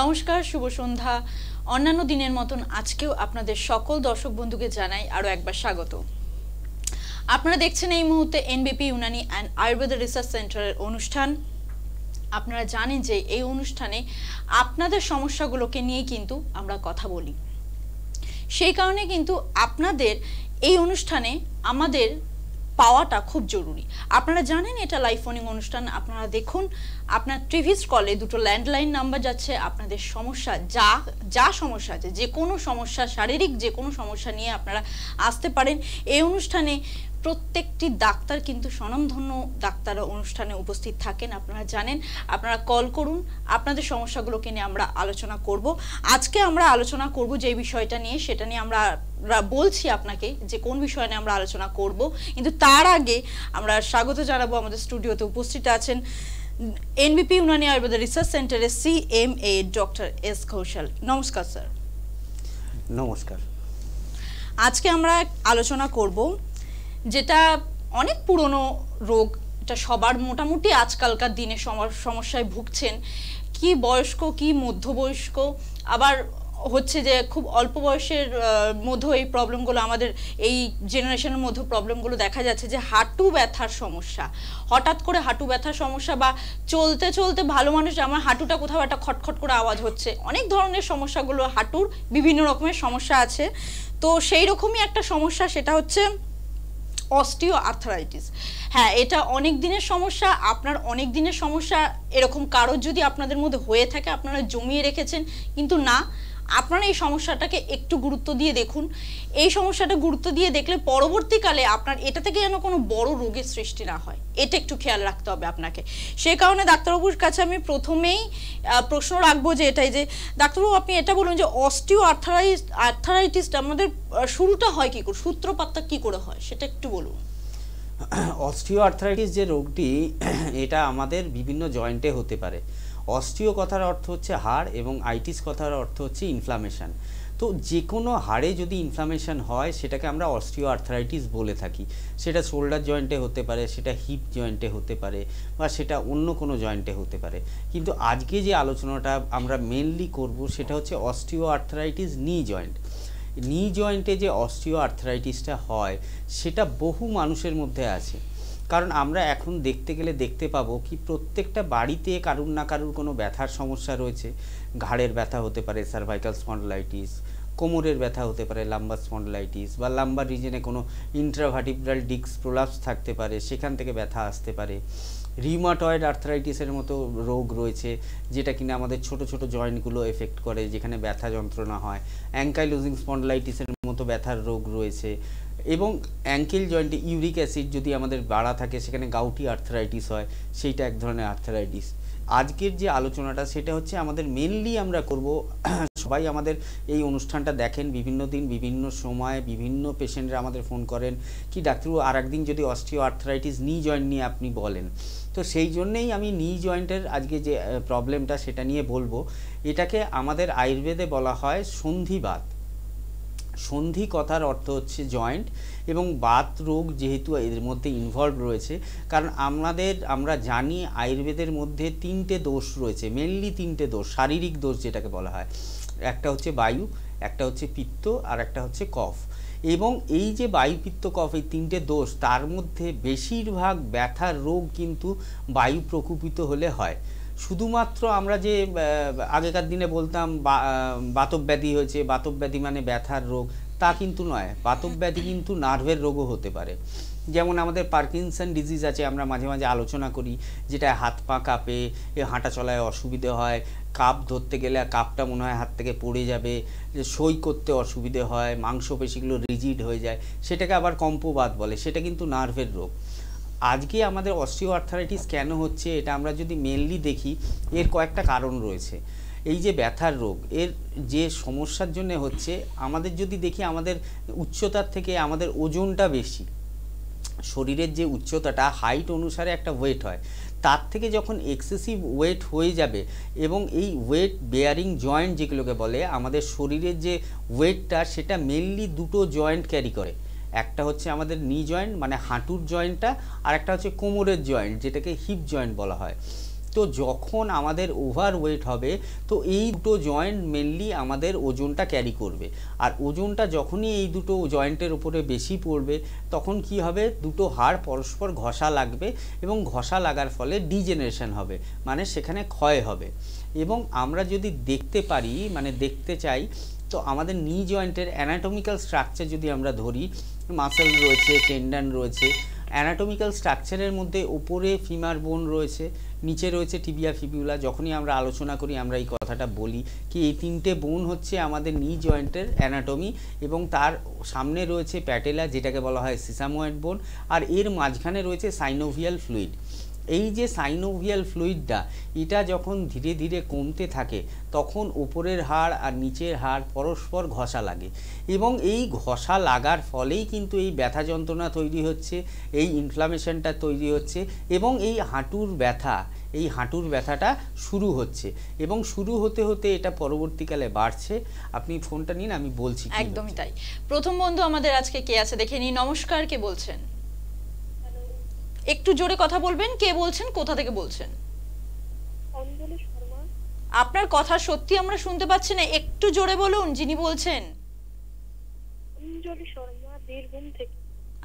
নমস্কার, শুভ সন্ধ্যা। অন্যান্য দিনের মতন আজকেও আপনাদের সকল দর্শক বন্ধুকে জানাই আরো একবার স্বাগত। আপনারা দেখছেন এই মুহূর্তে এনবিপি ইউনানি অ্যান্ড আয়ুর্বেদ রিসার্চ সেন্টারের অনুষ্ঠান। আপনারা জানেন যে এই অনুষ্ঠানে আপনাদের সমস্যাগুলোকে নিয়ে কিন্তু আমরা কথা বলি। সেই কারণে কিন্তু আপনাদের এই অনুষ্ঠানে আমাদের পাওয়াটা খুব জরুরি। আপনারা জানেন এটা লাইভ ফোনিং অনুষ্ঠান। আপনারা দেখুন, আপনার টিভি স্ক্রলে দুটো ল্যান্ডলাইন নাম্বার যাচ্ছে। আপনাদের সমস্যা যা সমস্যা আছে, যে কোনো সমস্যা, শারীরিক যে কোনো সমস্যা নিয়ে আপনারা আসতে পারেন। এই অনুষ্ঠানে প্রত্যেকটি ডাক্তার কিন্তু স্বনামধন্য ডাক্তাররা অনুষ্ঠানে উপস্থিত থাকেন। আপনারা জানেন, আপনারা কল করুন, আপনাদের সমস্যাগুলোকে নিয়ে আমরা আলোচনা করব। আজকে আমরা আলোচনা করব যে বিষয়টা নিয়ে, সেটা নিয়ে আমরা বলছি আপনাকে যে কোন বিষয় নিয়ে আমরা আলোচনা করব। কিন্তু তার আগে আমরা স্বাগত জানাবো, আমাদের স্টুডিওতে উপস্থিত আছেন এনবিপি ইউনানি আয়ুর্বেদ রিসার্চ সেন্টারের CMA ডক্টর এস ঘোষাল। নমস্কার স্যার। নমস্কার। আজকে আমরা আলোচনা করব যেটা অনেক পুরনো রোগ, এটা সবার মোটামুটি আজকালকার দিনে সমস্যায় ভুগছেন। কি বয়স্ক, কি মধ্যবয়স্ক, আবার হচ্ছে যে খুব অল্প বয়সের মধ্যে এই প্রবলেমগুলো, আমাদের এই জেনারেশনের মধ্যে প্রবলেমগুলো দেখা যাচ্ছে যে হাঁটু ব্যথার সমস্যা। হঠাৎ করে হাঁটু ব্যথার সমস্যা, বা চলতে চলতে ভালো মানুষ আমার হাঁটুটা কোথাও একটা খটখট করে আওয়াজ হচ্ছে। অনেক ধরনের সমস্যাগুলো, হাঁটুর বিভিন্ন রকমের সমস্যা আছে। তো সেই রকমই একটা সমস্যা, সেটা হচ্ছে অস্টিও আর্থারাইটিস। হ্যাঁ, এটা অনেক দিনের সমস্যা। আপনার অনেক দিনের সমস্যা এরকম কারোর যদি আপনাদের মধ্যে হয়ে থাকে, আপনারা জমিয়ে রেখেছেন, কিন্তু না, আপনারা এই সমস্যাটাকে একটু গুরুত্ব দিয়ে দেখুন। এই সমস্যাটা গুরুত্ব দিয়ে দেখলে পরবর্তীকালে আপনার এটা থেকে যেন কোনো বড় রোগের সৃষ্টি না হয়, এটা একটু খেয়াল রাখতে হবে আপনাকে। সে কারণে ডাক্তারবাবুর কাছে আমি প্রথমেই প্রশ্ন রাখবো যে এটাই, যে ডাক্তারবাবু আপনি এটা বলুন যে অস্টিও আর্থারাইটিসটা আমাদের শুরুটা হয় কি করে, সূত্রপাতটা কি করে হয়, সেটা একটু বলুন। অস্টিও আর্থারাইটিস যে রোগটি, এটা আমাদের বিভিন্ন জয়েন্টে হতে পারে। অস্টিও কথার অর্থ হচ্ছে হাড়, এবং আইটিস কথার অর্থ হচ্ছে ইনফ্লামেশন। তো যে কোনো হাড়ে যদি ইনফ্লামেশন হয়, সেটাকে আমরা অস্টিও আর্থারাইটিস বলে থাকি। সেটা শোল্ডার জয়েন্টে হতে পারে, সেটা হিপ জয়েন্টে হতে পারে, বা সেটা অন্য কোনো জয়েন্টে হতে পারে। কিন্তু আজকে যে আলোচনাটা আমরা মেনলি করব, সেটা হচ্ছে অস্টিও আর্থারাইটিস নি জয়েন্ট। নি জয়েন্টে যে অস্টিও আর্থারাইটিসটা হয়, সেটা বহু মানুষের মধ্যে আছে। কারণ আমরা এখন দেখতে গেলে দেখতে পাবো কি প্রত্যেকটা বাড়িতে কারুর না কারুর কোনো ব্যথার সমস্যা রয়েছে। ঘাড়ের ব্যথা হতে পারে সার্ভাইকাল স্পন্ডলাইটিস, কোমরের ব্যথা হতে পারে লাম্বার স্পন্ডলাইটিস, বা লাম্বার রিজনে কোনো ইন্ট্রাভার্টিব্রাল ডিস্ক প্রোলাপস থাকতে পারে, সেখান থেকে ব্যথা আসতে পারে। রিউমাটয়েড আর্থারাইটিসের মতো রোগ রয়েছে, যেটা কিনা আমাদের ছোট ছোট জয়েন্টগুলো এফেক্ট করে, যেখানে ব্যথা যন্ত্রণা হয়। অ্যাঙ্কাইলোজিং স্পন্ডলাইটিসের মতো ব্যথার রোগ রয়েছে। এবং অ্যাঙ্কেল জয়েন্টে ইউরিক অ্যাসিড যদি আমাদের বাড়া থাকে, সেখানে গাউটি আর্থারাইটিস হয়, সেইটা এক ধরনের আর্থারাইটিস। আজকের যে আলোচনাটা, সেটা হচ্ছে আমাদের মেনলি আমরা করব, সবাই আমাদের এই অনুষ্ঠানটা দেখেন বিভিন্ন দিন, বিভিন্ন সময়, বিভিন্ন পেশেন্টরা আমাদের ফোন করেন কি ডাক্তারবাবু আর একদিন যদি অস্টিও আর্থারাইটিস নি জয়েন্ট নিয়ে আপনি বলেন। তো সেই জন্যেই আমি নি জয়েন্টের আজকে যে প্রবলেমটা, সেটা নিয়ে বলবো। এটাকে আমাদের আয়ুর্বেদে বলা হয় সন্ধিবাত। সন্ধি কথার অর্থ হচ্ছে জয়েন্ট, এবং বাত রোগ যেহেতু এর মধ্যে ইনভলভ রয়েছে, কারণ আমরা জানি আয়ুর্বেদের মধ্যে তিনটে দোষ রয়েছে, মেনলি তিনটে দোষ, শারীরিক দোষ যেটাকে বলা হয়। একটা হচ্ছে বায়ু, একটা হচ্ছে পিত্ত, আর একটা হচ্ছে কফ। এবং এই যে বায়ু, পিত্ত, কফ, এই তিনটে দোষ, তার মধ্যে বেশিরভাগ ব্যথার রোগ কিন্তু বায়ু প্রকোপিত হলে হয়। শুধুমাত্র আমরা যে আগেকার দিনে বলতাম বাতব্যাধি হয়েছে, বাতব্যাধি মানে ব্যথার রোগ, তা কিন্তু নয়। বাতব্যাধি কিন্তু নার্ভের রোগও হতে পারে। যেমন আমাদের পার্কিনসন ডিজিজ আছে, আমরা মাঝে মাঝে আলোচনা করি, যেটা হাত পা কাঁপে, হাঁটা চলায় অসুবিধে হয়, কাপ ধরতে গেলে কাপটা মনে হয় হাত থেকে পড়ে যাবে, সই করতে অসুবিধে হয়, মাংসপেশিগুলো রিজিড হয়ে যায়, সেটাকে আবার কম্পবাত বলে। সেটা কিন্তু নার্ভের রোগ। আজকে আমাদের অস্টিও আর্থারাইটিস কেন হচ্ছে, এটা আমরা যদি মেনলি দেখি, এর কয়েকটা কারণ রয়েছে। এই যে ব্যথার রোগ, এর যে সমস্যার জন্য হচ্ছে, আমাদের যদি দেখি আমাদের উচ্চতার থেকে আমাদের ওজনটা বেশি। শরীরের যে উচ্চতাটা, হাইট অনুসারে একটা ওয়েট হয়, তার থেকে যখন এক্সেসিভ ওয়েট হয়ে যাবে, এবং এই ওয়েট বেয়ারিং জয়েন্ট যেগুলোকে বলে, আমাদের শরীরের যে ওয়েটটা, সেটা মেনলি দুটো জয়েন্ট ক্যারি করে। একটা হচ্ছে আমাদের নি জয়েন্ট মানে হাঁটুর জয়েন্টটা, আর একটা হচ্ছে কোমরের জয়েন্ট, যেটাকে হিপ জয়েন্ট বলা হয়। তো যখন আমাদের ওভারওয়েট হবে তো এই দুটো জয়েন্ট মেনলি আমাদের ওজনটা ক্যারি করবে, আর ওজনটা যখনই এই দুটো জয়েন্টের উপরে বেশি পড়বে তখন কি হবে, দুটো হাড় পরস্পর ঘষা লাগবে এবং ঘষা লাগার ফলে ডিজেনারেশন হবে, মানে সেখানে ক্ষয় হবে। এবং আমরা যদি দেখতে পারি, মানে দেখতে চাই, তো আমাদের নি জয়েন্টের অ্যানাটমিক্যাল স্ট্রাকচার যদি আমরা ধরি, মাসেল রয়েছে, টেন্ডন রয়েছে। অ্যানাটমিক্যাল স্ট্রাকচারের মধ্যে উপরে ফিমার বোন রয়েছে, নিচে রয়েছে টিবিয়া ফিবিউলা। যখনই আমরা আলোচনা করি আমরা এই কথাটা বলি কি এই তিনটে বোন হচ্ছে আমাদের নি জয়েন্টের অ্যানাটমি, এবং তার সামনে রয়েছে প্যাটেলা যেটাকে বলা হয় সিসাময়েড বোন, আর এর মাঝখানে রয়েছে সাইনোভিয়াল ফ্লুইড। এই যে সাইনোভিয়াল ফ্লুইডটা এটা যখন ধীরে ধীরে কমতে থাকে তখন উপরের হাড় আর নিচের হাড় পরস্পর ঘষা লাগে, এবং এই ঘষা লাগার ফলেই কিন্তু এই ব্যথা যন্ত্রণা তৈরি হচ্ছে, এই ইনফ্লামেশনটা তৈরি হচ্ছে, এবং এই হাঁটুর ব্যথাটা শুরু হচ্ছে, এবং শুরু হতে হতে এটা পরবর্তীকালে বাড়ছে। আপনি ফোনটা নিন, আমি বলছি। একদমই তাই। প্রথম বন্ধু আমাদের আজকে কে আছে দেখে নিই। নমস্কার, কে বলছেন? একটু জোরে কথা বলবেন। কে বলছেন, কোথা থেকে বলছেন? অঞ্জলি শর্মা। আপনার কথা সত্যি আমরা শুনতে পাচ্ছি না, একটু জোরে বলুন যিনি বলছেন। অঞ্জলি শর্মা, বীরভূম থেকে।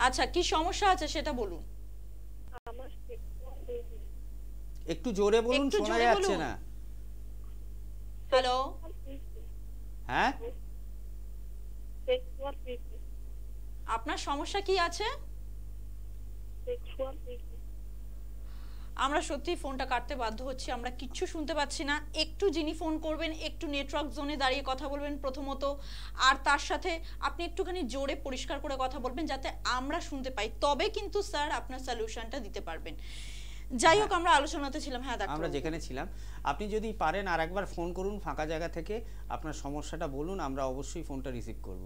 আচ্ছা, কি সমস্যা আছে সেটা বলুন। আমার একটু জোরে বলুন, একটু শোনা জোরে যাচ্ছে বলুন। না। হ্যালো, হ্যাঁ, সেক্সুয়াল উইকনেস। আপনার সমস্যা কি আছে? Sexual weakness. আমরা সত্যি ফোনটা কাটতে বাধ্য হচ্ছি, আমরা কিচ্ছু শুনতে পাচ্ছি না। একটু যিনি ফোন করবেন একটু নেটওয়ার্ক জোনে দাঁড়িয়ে কথা বলবেন প্রথমত, আর তার সাথে আপনি একটুখানি জোরে পরিষ্কার করে কথা বলবেন যাতে আমরা শুনতে পাই, তবে কিন্তু স্যার আপনার সলিউশনটা দিতে পারবেন। যাই হোক, আমরা আলোচনাতে ছিলাম। হ্যাঁ ডাক্তার, আমরা যেখানে ছিলাম, আপনি যদি পারেন আর একবার ফোন করুন ফাঁকা জায়গা থেকে, আপনার সমস্যাটা বলুন, আমরা অবশ্যই ফোনটা রিসিভ করব।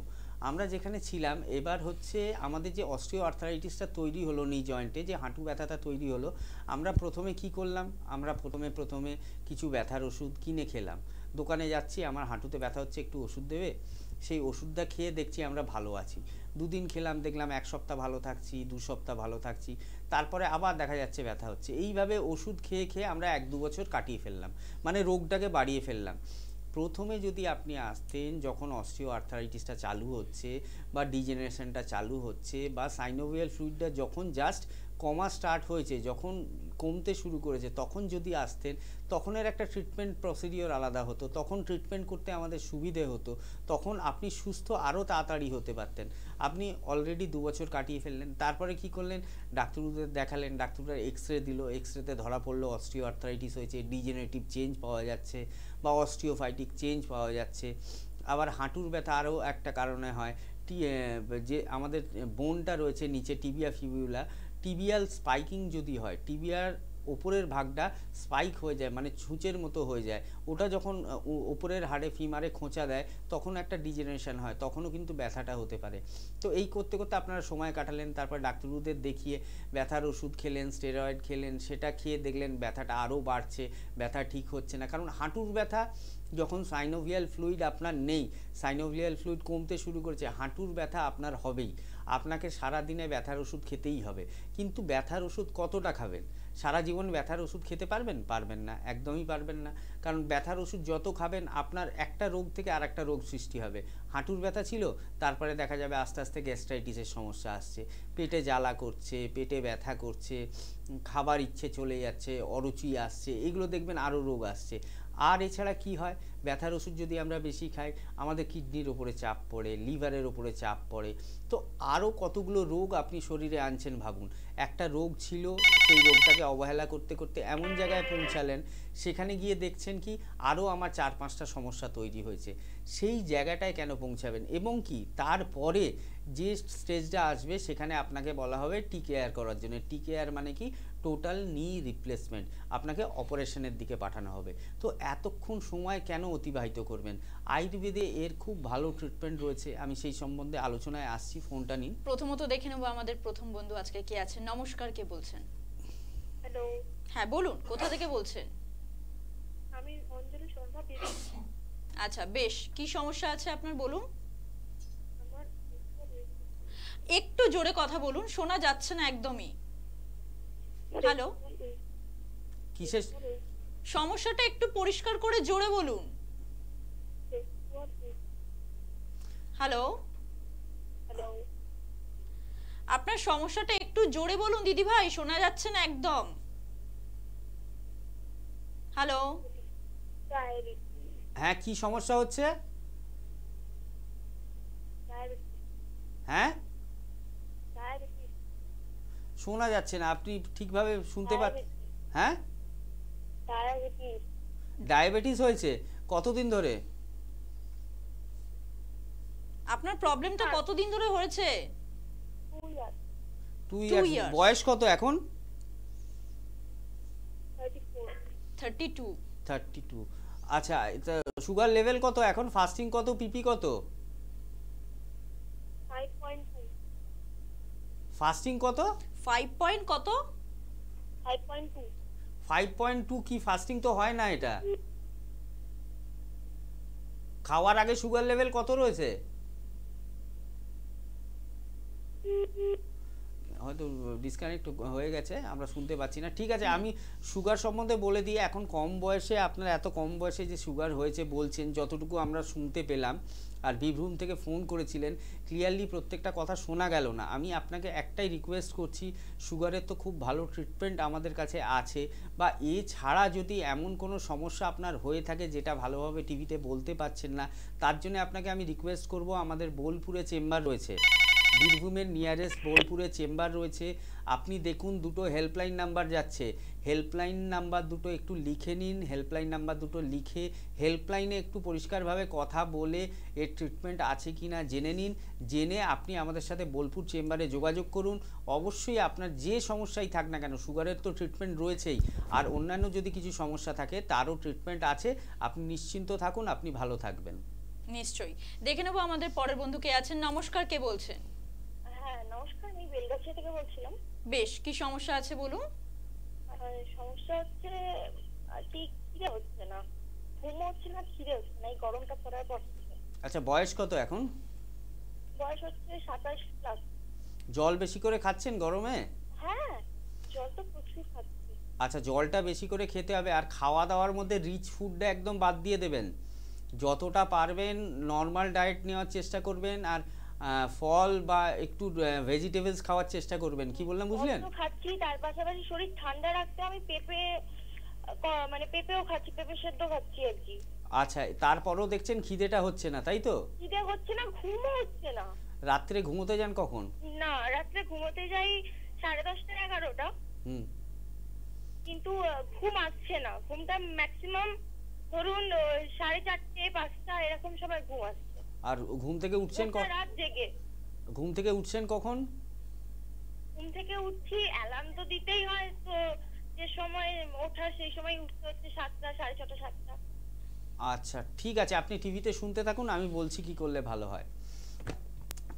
আমরা যেখানে ছিলাম এবার হচ্ছে আমাদের যে অস্টিও আর্থারাইটিসটা তৈরি হলো নি জয়েন্টে, যে হাঁটু ব্যথাটা তৈরি হলো, আমরা প্রথমে কি করলাম, আমরা প্রথমে কিছু ব্যথার ওষুধ কিনে খেলাম। দোকানে যাচ্ছি, আমার হাঁটুতে ব্যথা হচ্ছে, একটু ওষুধ দেবে। সেই ওষুধটা খেয়ে দেখছি আমরা ভালো আছি, দুদিন খেলাম, দেখলাম এক সপ্তাহ ভালো থাকছি, 2 সপ্তাহ ভালো থাকছি, তারপরে আবার দেখা যাচ্ছে ব্যথা হচ্ছে। এইভাবে ওষুধ খেয়ে খেয়ে আমরা 1-2 বছর কাটিয়ে ফেললাম, মানে রোগটাকে বাড়িয়ে ফেললাম। প্রথমে যদি আপনি আসতেন যখন অস্টিও আর্থারাইটিসটা চালু হচ্ছে বা ডিজেনারেশনটা চালু হচ্ছে বা সাইনোভিয়াল ফ্লুইডটা যখন জাস্ট কমা স্টার্ট হয়েছে, যখন কমতে শুরু করেছে, তখন যদি আসতেন তখন এর একটা ট্রিটমেন্ট প্রসিডিওর আলাদা হতো, তখন ট্রিটমেন্ট করতে আমাদের সুবিধে হতো, তখন আপনি সুস্থ আরও তাড়াতাড়ি হতে পারতেন। আপনি অলরেডি 2 বছর কাটিয়ে ফেললেন, তারপরে কি করলেন, ডাক্তারদের দেখালেন, ডাক্তাররা এক্সরে দিল, এক্সরেতে ধরা পড়লো অস্টিও আর্থারাইটিস হয়েছে, ডিজেনারেটিভ চেঞ্জ পাওয়া যাচ্ছে বা অস্টিওফাইটিক চেঞ্জ পাওয়া যাচ্ছে। আবার হাঁটুর ব্যথা আরও একটা কারণে হয়, যে আমাদের বোনটা রয়েছে নিচে টিবিয়া ফিবিউলা, টিবিয়াল স্পাইকিং যদি হয়, টিবিয়ার ওপরের ভাগটা স্পাইক হয়ে যায়, মানে ছুঁচের মতো হয়ে যায়, ওটা যখন ওপরের হাড়ে ফিমারে খোঁচা দেয় তখন একটা ডিজেনারেশন হয়, তখনও কিন্তু ব্যথাটা হতে পারে। তো এই করতে করতে আপনারা সময় কাটালেন, তারপর ডাক্তারদের দেখিয়ে ব্যথার ওষুধ খেলেন, স্টেরয়েড খেলেন, সেটা খেয়ে দেখলেন ব্যথাটা আরও বাড়ছে, ব্যথা ঠিক হচ্ছে না। কারণ হাঁটুর ব্যথা যখন সাইনোভিয়াল ফ্লুইড আপনার নেই, সাইনোভিয়াল ফ্লুইড কমতে শুরু করেছে, হাঁটুর ব্যথা আপনার হবেই, আপনাকে সারাদিনে ব্যথার ওষুধ খেতেই হবে। কিন্তু ব্যথার ওষুধ কতটা খাবেন? সারা জীবন ব্যথার ওষুধ খেতে পারবেন? পারবেন না, একদমই পারবেন না। কারণ ব্যথার ওষুধ যত খাবেন আপনার একটা রোগ থেকে আর একটা রোগ সৃষ্টি হবে। হাঁটুর ব্যথা ছিল, তারপরে দেখা যাবে আস্তে আস্তে গ্যাস্ট্রাইটিসের সমস্যা আসছে, পেটে জ্বালা করছে, পেটে ব্যথা করছে, খাবার ইচ্ছে চলে যাচ্ছে, অরুচি আসছে, এগুলো দেখবেন আরও রোগ আসছে। আর এছাড়া কি হয়, ব্যথার ওষুধ যদি আমরা বেশি খাই আমাদের কিডনির ওপরে চাপ পড়ে, লিভারের ওপরে চাপ পড়ে, তো আরও কতগুলো রোগ আপনি শরীরে আনছেন ভাবুন। একটা রোগ ছিল, সেই রোগটাকে অবহেলা করতে করতে এমন জায়গায় পৌঁছালেন, সেখানে গিয়ে দেখছেন কি আরও আমার 4-5টা সমস্যা তৈরি হয়েছে। সেই জায়গাটায় কেন পৌঁছাবেন? এবং কি তারপরে যে স্টেজটা আসবে সেখানে আপনাকে বলা হবে টিকেআর করার জন্য। টিকেআর মানে কি, টোটাল নি রিপ্লেসমেন্ট, আপনাকে অপারেশনের দিকে পাঠানো হবে। তো এতক্ষণ সময় কেন অতিবাহিত করবেন? আয়ুর্বেদে এর খুব ভালো ট্রিটমেন্ট রয়েছে, আমি সেই সম্বন্ধে আলোচনায় আসছি। ফোনটা নিন। প্রথমত দেখে নেব আমাদের প্রথম বন্ধু আজকে কে আছে। নমস্কার, কে বলছেন? হ্যালো, হ্যাঁ বলুন, কোথা থেকে বলছেন? আমি অঞ্জলি শর্মা, বীরভূম। আচ্ছা বেশ, কি সমস্যা আছে আপনার বলুন। আমার sexual weakness। একটু জোরে কথা বলুন, শোনা যাচ্ছে না একদমই। হ্যালো, কিসের সমস্যাটা একটু পরিষ্কার করে জোরে বলুন। হ্যালো, হ্যালো, আপনার সমস্যাটা একটু জোরে বলুন দিদি ভাই, শোনা যাচ্ছে না একদম। হ্যালো, ডায়াবেটিস, হ্যাঁ কি সমস্যা হচ্ছে? ডায়াবেটিস, হ্যাঁ ডায়াবেটিস, শোনা যাচ্ছে না, আপনি ঠিকভাবে শুনতে পাচ্ছেন? হ্যাঁ ডায়াবেটিস, ডায়াবেটিস হয়েছে কতদিন ধরে? আপনার প্রবলেমটা কতদিন ধরে হয়েছে? 2 years, 2 2 ইয়ার্স। years। বয়স কত এখন? 34, 32। 32। আচ্ছা, সুগার লেভেল কত এখন? ফাস্টিং কত, পিপি কত? 5.2, ফাস্টিং কত? 5 পয়েন্ট কত? 5.2, 5.2 কি ফাস্টিং তো হয় না এটা। খাওয়ার আগে সুগার লেভেল কত রয়েছে? হয়তো ডিসকানেক্ট হয়ে গেছে, আমরা শুনতে পাচ্ছি না। ঠিক আছে, আমি সুগার সম্বন্ধে বলে দিই। এখন কম বয়সে, আপনার এত কম বয়সে যে সুগার হয়েছে বলছেন, যতটুকু আমরা শুনতে পেলাম, আর বীরভূম থেকে ফোন করেছিলেন, ক্লিয়ারলি প্রত্যেকটা কথা শোনা গেল না। আমি আপনাকে একটাই রিকোয়েস্ট করছি, সুগারের তো খুব ভালো ট্রিটমেন্ট আমাদের কাছে আছে, বা এছাড়া যদি এমন কোনো সমস্যা আপনার হয়ে থাকে যেটা ভালোভাবে টিভিতে বলতে পারছেন না, তার জন্য আপনাকে আমি রিকোয়েস্ট করব, আমাদের বোলপুরে চেম্বার রয়েছে, বীরভূমের নিয়ারেস্ট বোলপুরে চেম্বার রয়েছে। আপনি দেখুন দুটো হেল্পলাইন নাম্বার যাচ্ছে, হেল্পলাইন নাম্বার দুটো একটু লিখে নিন। হেল্পলাইন নাম্বার দুটো লিখে হেল্পলাইনে একটু পরিষ্কারভাবে কথা বলে এর ট্রিটমেন্ট আছে কি না জেনে নিন। জেনে আপনি আমাদের সাথে বোলপুর চেম্বারে যোগাযোগ করুন। অবশ্যই আপনার যে সমস্যাই থাক না কেন, সুগারের তো ট্রিটমেন্ট রয়েছেই, আর অন্যান্য যদি কিছু সমস্যা থাকে তারও ট্রিটমেন্ট আছে। আপনি নিশ্চিন্ত থাকুন, আপনি ভালো থাকবেন। নিশ্চয়ই। দেখে নেবো আমাদের পরের বন্ধু কে আছেন। নমস্কার, কে বলছেন? হ্যাঁ নমস্কার, আমি বেলগাছিয়া থেকে বলছিলাম। বেশ, কি সমস্যা আছে বলুন। সমস্যা হচ্ছে ঠিক খিদে হচ্ছে না, ঘুম হচ্ছে না, খিদে হচ্ছে না এই গরমটা পড়ার পর থেকে। আচ্ছা, বয়স কত এখন? বয়স হচ্ছে 27 প্লাস। জল বেশি করে খাচ্ছেন গরমে? হ্যাঁ, জল তো প্রচুর খাচ্ছি। আচ্ছা, জলটা বেশি করে খেতে হবে, আর খাওয়া দাওয়ার মধ্যে রিচ ফুডটা একদম বাদ দিয়ে দেবেন। যতটা পারবেন নর্মাল ডায়েট নেওয়ার চেষ্টা করবেন, আর ফল বা একটু ভেজিটেবলস খাওয়ার চেষ্টা করবেন। কি বললাম বুঝলেন? অত খাচ্ছি, তার পাশাপাশি শরীর ঠান্ডা রাখতে আমি পেঁপে মানে পেঁপেও খাচ্ছি, পেঁপে সেদ্ধ খাচ্ছি আর কি। আচ্ছা, তারপরও দেখছেন খিদেটা হচ্ছে না, তাই তো? খিদে হচ্ছে না, ঘুমও হচ্ছে না। রাত্রে ঘুমোতে যান কখন? না, রাত্রে ঘুমোতে যাই 10:30 11টা, হুম। কিন্তু ঘুম আসছে না। ঘুমটা ম্যাক্সিমাম ধরুন 4:30 5টা এরকম সময় ঘুম আসছে। আর ঘুম থেকে উঠছেন গোটা রাত জেগে। ঘুম থেকে উঠছেন কখন? ঘুম থেকে উঠছি, অ্যালার্ম তো দিতেই হয়, তো যে সময় ওঠা সেই সময় উঠতে হচ্ছে 7টা 6:30 7টা। আচ্ছা ঠিক আছে, আপনি টিভিতে শুনতে থাকুন, আমি বলছি কি করলে ভালো হয়।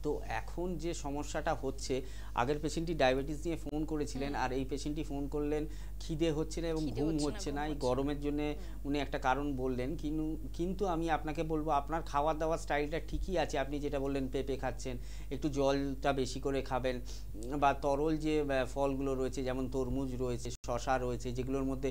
তো এখন যে সমস্যাটা হচ্ছে, আগের পেশেন্টটি ডায়াবেটিস নিয়ে ফোন করেছিলেন, আর এই পেশেন্টটি ফোন করলেন খিদে হচ্ছে না এবং ঘুম হচ্ছে না, এই গরমের জন্য উনি একটা কারণ বললেন। কিন্তু আমি আপনাকে বলবো, আপনার খাওয়া দাওয়ার স্টাইলটা ঠিকই আছে। আপনি যেটা বললেন পেঁপে খাচ্ছেন, একটু জলটা বেশি করে খাবেন, বা তরল যে ফলগুলো রয়েছে যেমন তরমুজ রয়েছে, শশা রয়েছে, যেগুলোর মধ্যে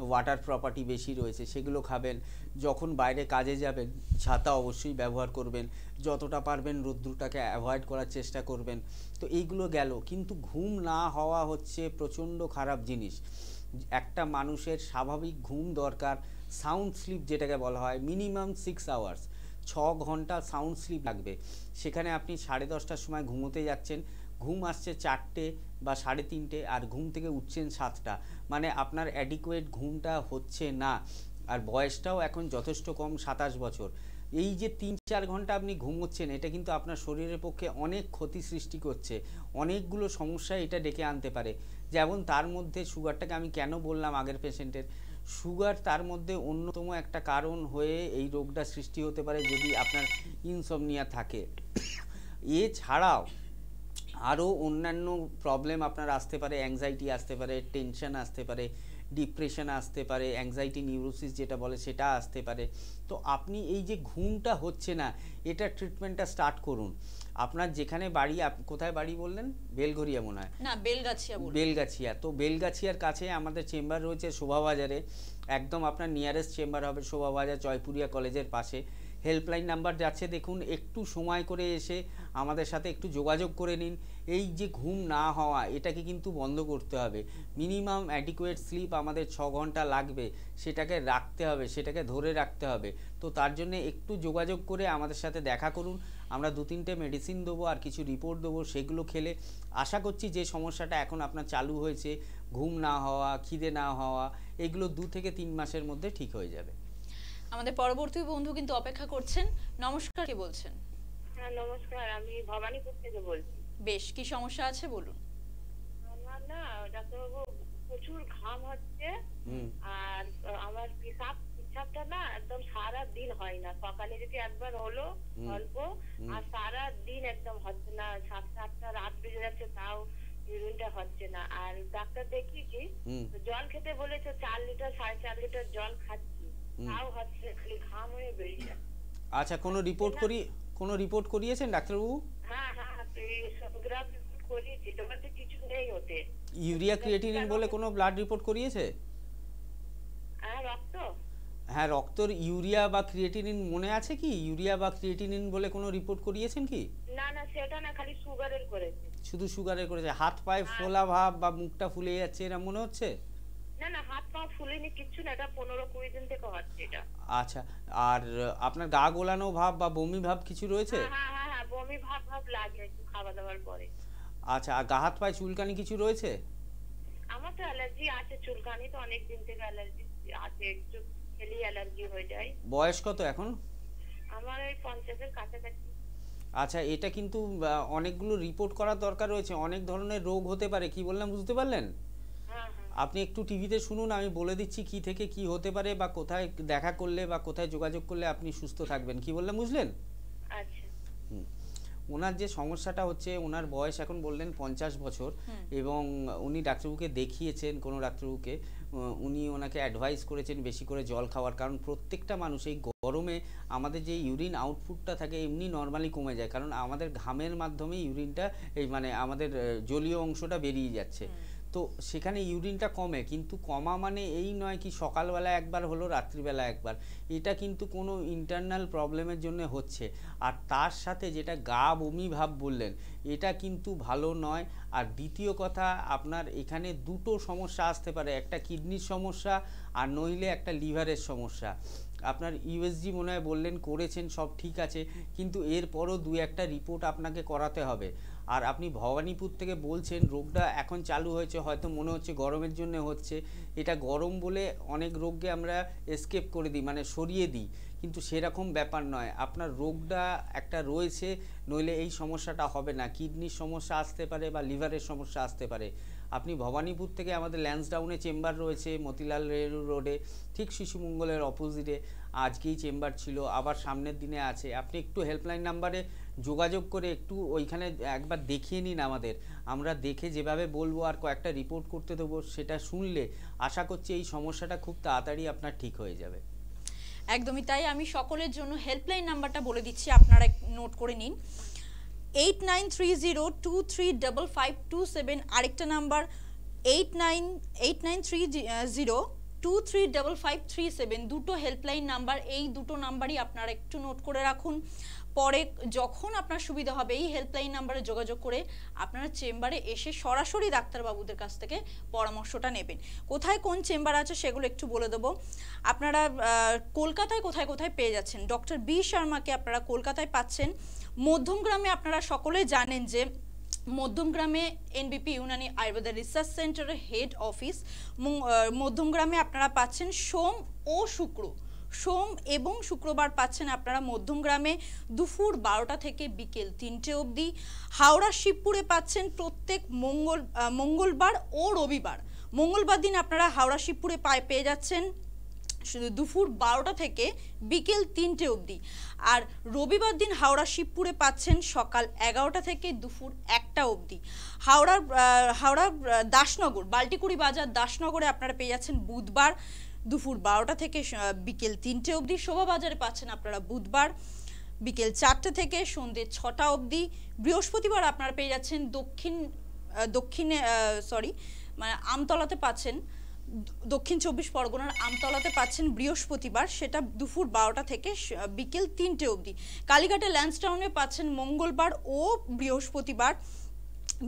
ওয়াটার প্রপার্টি বেশি রয়েছে, সেগুলো খাবেন। যখন বাইরে কাজে যাবেন ছাতা অবশ্যই ব্যবহার করবেন, যতটা পারবেন রোদ্দুরটাকে অ্যাভয়েড করার চেষ্টা করবেন। তো এইগুলো গেল, কিন্তু ঘুম না হওয়া হচ্ছে প্রচণ্ড খারাপ জিনিস। একটা মানুষের স্বাভাবিক ঘুম দরকার, সাউন্ড স্লিপ যেটাকে বলা হয়, মিনিমাম 6 আওয়ার্স, 6 ঘন্টা সাউন্ড স্লিপ লাগবে। সেখানে আপনি 10:30টার সময় ঘুমোতে যাচ্ছেন, ঘুম আসছে 4টে বা 3:30, আর ঘুম থেকে উঠছেন 7টা, মানে আপনার অ্যাডিকুয়েট ঘুমটা হচ্ছে না। আর বয়সটাও এখন যথেষ্ট কম, 27 বছর। এই যে 3-4 ঘন্টা আপনি ঘুমোচ্ছেন, এটা কিন্তু আপনার শরীরের পক্ষে অনেক ক্ষতি সৃষ্টি করছে, অনেকগুলো সমস্যা এটা ডেকে আনতে পারে। যেমন তার মধ্যে সুগারটাকে আমি কেন বললাম, আগের পেশেন্টের সুগার তার মধ্যে অন্যতম একটা কারণ হয়ে এই রোগটা সৃষ্টি হতে পারে যদি আপনার ইনসমনিয়া থাকে। এছাড়াও আরও অন্যান্য প্রবলেম আপনার আসতে পারে, অ্যাংজাইটি আসতে পারে, টেনশন আসতে পারে, ডিপ্রেশন আসতে পারে, অ্যাংজাইটি নিউরোসিস যেটা বলে সেটা আসতে পারে। তো আপনি এই যে ঘুমটা হচ্ছে না, এটা ট্রিটমেন্টটা স্টার্ট করুন। আপনার যেখানে বাড়ি, কোথায় বাড়ি বললেন? বেলঘরিয়া মনে হয়, না বেলগাছিয়া বলুন। বেলগাছিয়া। তো বেলগাছিয়ার কাছে আমাদের চেম্বার রয়েছে শোভাবাজারে, একদম আপনার নিয়ারেস্ট চেম্বার হবে শোভাবাজার জয়পুরিয়া কলেজের পাশে। হেল্পলাইন নাম্বার যাচ্ছে দেখুন, একটু সময় করে এসে আমাদের সাথে একটু যোগাযোগ করে নিন। এই যে ঘুম না হওয়া, এটাকে কিন্তু বন্ধ করতে হবে। মিনিমাম অ্যাডিকুয়েট স্লিপ আমাদের 6 ঘন্টা লাগবে, সেটাকে রাখতে হবে, সেটাকে ধরে রাখতে হবে। তো তার জন্য একটু যোগাযোগ করে আমাদের সাথে দেখা করুন। আমরা 2-3টে মেডিসিন দেবো আর কিছু রিপোর্ট দেবো, সেগুলো খেলে আশা করছি যে সমস্যাটা এখন আপনার চালু হয়েছে, ঘুম না হওয়া, খিদে না হওয়া, এগুলো 2 থেকে 3 মাসের মধ্যে ঠিক হয়ে যাবে। আমাদের পরবর্তী বন্ধু কিন্তু অপেক্ষা করছেন। নমস্কার, কে বলছেন? হ্যাঁ নমস্কার, আমি ভবানীপুর থেকে বলছি। বেশ, কি সমস্যা আছে বলুন। আমার না ডাক্তারবাবু প্রচুর ঘাম হচ্ছে, আর আমার পেশাবটা না একদম সারা দিন হয় না। সকালে যদি একবার হলো অল্প, আর সারা দিন একদম হচ্ছে না। 7-8টা রাত বেজে যাচ্ছে তাও ইউরিনটা হচ্ছে না। আর ডাক্তার দেখিয়েছি, জল খেতে বলেছে 4 লিটার 4.5 লিটার জল খাচ্ছি, তাও হচ্ছে, খালি ঘাম হয়ে বেরিয়ে যাচ্ছে। আচ্ছা, কোনো রিপোর্ট করিয়েছেন ডাক্তারবাবু? হ্যাঁ হ্যাঁ, সোনোগ্রাফি করিয়েছি, তোমার তো কিছু নেই ওতে। ইউরিয়া ক্রিয়েটিনিন বলে কোনো ব্লাড রিপোর্ট করিয়েছে? হ্যাঁ রক্ত, হ্যাঁ রক্তর ইউরিয়া বা ক্রিয়েটিনিন মনে আছে কি? ইউরিয়া বা ক্রিয়েটিনিন বলে কোনো রিপোর্ট করিয়েছেন কি? না না সেটা না, খালি সুগারের করেছে। শুধু সুগারের করেছে? হাত পায়ে ফোলা ভাব বা মুখটা ফুলে যাচ্ছে এরকম মনে হচ্ছে? না না, হাত পা ফুলেনি, কিচ্ছু না, এটা 15-20 দিন থেকে হচ্ছে এটা। আচ্ছা, আর আপনার গা গোলানো ভাব বা বমি ভাব কিছু রয়েছে? হ্যাঁ হ্যাঁ হ্যাঁ, বমি ভাব ভাব লাগে একটু খাওয়া দাওয়ার পরে। আচ্ছা, আর গা হাত পায়ে চুলকানি কিছু রয়েছে? আমার তো অ্যালার্জি আছে, চুলকানি তো অনেক দিন থেকে অ্যালার্জি আছে, একটু খেলি অ্যালার্জি হয়ে যায়। বয়স কত এখন? আমার এই 50-এর কাছাকাছি। আচ্ছা, এটা কিন্তু অনেকগুলো রিপোর্ট করার দরকার রয়েছে, অনেক ধরনের রোগ হতে পারে। কি বললাম বুঝতে পারলেন? হ্যাঁ হ্যাঁ, আপনি একটু টিভিতে শুনুন, আমি বলে দিচ্ছি কি থেকে কি হতে পারে বা কোথায় দেখা করলে বা কোথায় যোগাযোগ করলে আপনি সুস্থ থাকবেন। কি বললাম বুঝলেন? আচ্ছা। ওনার যে সমস্যাটা হচ্ছে, ওনার বয়স এখন বললেন 50 বছর, এবং উনি ডাক্তারবাবুকে দেখিয়েছেন, কোনো ডাক্তারবাবুকে, উনি ওনাকে অ্যাডভাইস করেছেন বেশি করে জল খাওয়ার। কারণ প্রত্যেকটা মানুষ এই গরমে আমাদের যে ইউরিন আউটপুটটা থাকে এমনি নর্মালি কমে যায়, কারণ আমাদের ঘামের মাধ্যমে ইউরিনটা এই মানে আমাদের জলীয় অংশটা বেরিয়ে যাচ্ছে। তো সেখানে ইউরিনটা কমে, কিন্তু কমা মানে এই নয় কি সকালবেলা একবার হলো রাত্রিবেলা একবার, এটা কিন্তু কোনো ইন্টারনাল প্রবলেমের জন্য হচ্ছে। আর তার সাথে যেটা গা বমি ভাব বললেন, এটা কিন্তু ভালো নয়। আর দ্বিতীয় কথা, আপনার এখানে 2টো সমস্যা আসতে পারে, একটা কিডনির সমস্যা আর নইলে একটা লিভারের সমস্যা। আপনার ইউএসজি মনে হয় বললেন করেছেন, সব ঠিক আছে, কিন্তু এরপরও 2-1টা রিপোর্ট আপনাকে করাতে হবে। আর আপনি ভবানীপুর থেকে বলছেন, রোগটা এখন চালু হয়েছে, হয়তো মনে হচ্ছে গরমের জন্য হচ্ছে। এটা গরম বলে অনেক রোগকে আমরা এসকেপ করে দিই, মানে সরিয়ে দিই, কিন্তু সেরকম ব্যাপার নয়। আপনার রোগটা একটা রয়েছে, নইলে এই সমস্যাটা হবে না। কিডনির সমস্যা আসতে পারে বা লিভারের সমস্যা আসতে পারে। আপনি ভবানীপুর থেকে, আমাদের ল্যান্সডাউনে চেম্বার রয়েছে মতিলাল নেহরু রোডে, ঠিক শিশু মঙ্গলের অপোজিটে। আজকেই চেম্বার ছিল, আবার সামনের দিনে আছে। আপনি একটু হেল্পলাইন নাম্বারে যোগাযোগ করে একটু ওইখানে একবার দেখিয়ে নিন আমাদের। আমরা দেখে যেভাবে বলবো আর কয়েকটা রিপোর্ট করতে দেবো, সেটা শুনলে আশা করছি এই সমস্যাটা খুব তাড়াতাড়ি আপনার ঠিক হয়ে যাবে। একদমই তাই। আমি সকলের জন্য হেল্পলাইন নাম্বারটা বলে দিচ্ছি, আপনারা নোট করে নিন। 8930235527, আরেকটা নাম্বার 8930235537। দুটো হেল্পলাইন নাম্বার, এই দুটো নাম্বারই আপনারা একটু নোট করে রাখুন। পরে যখন আপনার সুবিধা হবে এই হেল্পলাইন নাম্বারে যোগাযোগ করে আপনারা চেম্বারে এসে সরাসরি ডাক্তারবাবুদের কাছ থেকে পরামর্শটা নেবেন। কোথায় কোন চেম্বার আছে সেগুলো একটু বলে দেবো। আপনারা কলকাতায় কোথায় কোথায় পেয়ে যাচ্ছেন, ডক্টর বি শর্মাকে আপনারা কলকাতায় পাচ্ছেন। মধ্যমগ্রামে আপনারা সকলে জানেন যে মধ্যমগ্রামে এনবিপি ইউনানি আয়ুর্বেদা রিসার্চ সেন্টারের হেড অফিস। মধ্যমগ্রামে আপনারা পাচ্ছেন সোম ও শুক্র, সোম এবং শুক্রবার পাচ্ছেন আপনারা মধ্যমগ্রামে দুপুর 12টা থেকে বিকেল 3টে অবধি। হাওড়া শিবপুরে পাচ্ছেন প্রত্যেক মঙ্গলবার ও রবিবার। মঙ্গলবার দিন আপনারা হাওড়া শিবপুরে পেয়ে যাচ্ছেন দুপুর 12টা থেকে বিকেল 3টে অবধি। আর রবিবার দিন হাওড়া শিবপুরে পাচ্ছেন সকাল 11টা থেকে দুপুর 1টা অবধি। হাওড়ার দাসনগর বাল্টিকুড়ি বাজার দাসনগরে আপনারা পেয়ে যাচ্ছেন বুধবার দুপুর 12টা থেকে বিকেল 3টে অবধি। শোভাবাজারে পাচ্ছেন আপনারা বুধবার বিকেল 4টে থেকে সন্ধ্যে 6টা অবধি। বৃহস্পতিবার আপনারা পেয়ে যাচ্ছেন আমতলাতে পাচ্ছেন, দক্ষিণ 24 পরগনার আমতলাতে পাচ্ছেন বৃহস্পতিবার, সেটা দুপুর 12টা থেকে বিকেল 3টে অবধি। কালীঘাটে ল্যান্সটাউনে পাচ্ছেন মঙ্গলবার ও বৃহস্পতিবার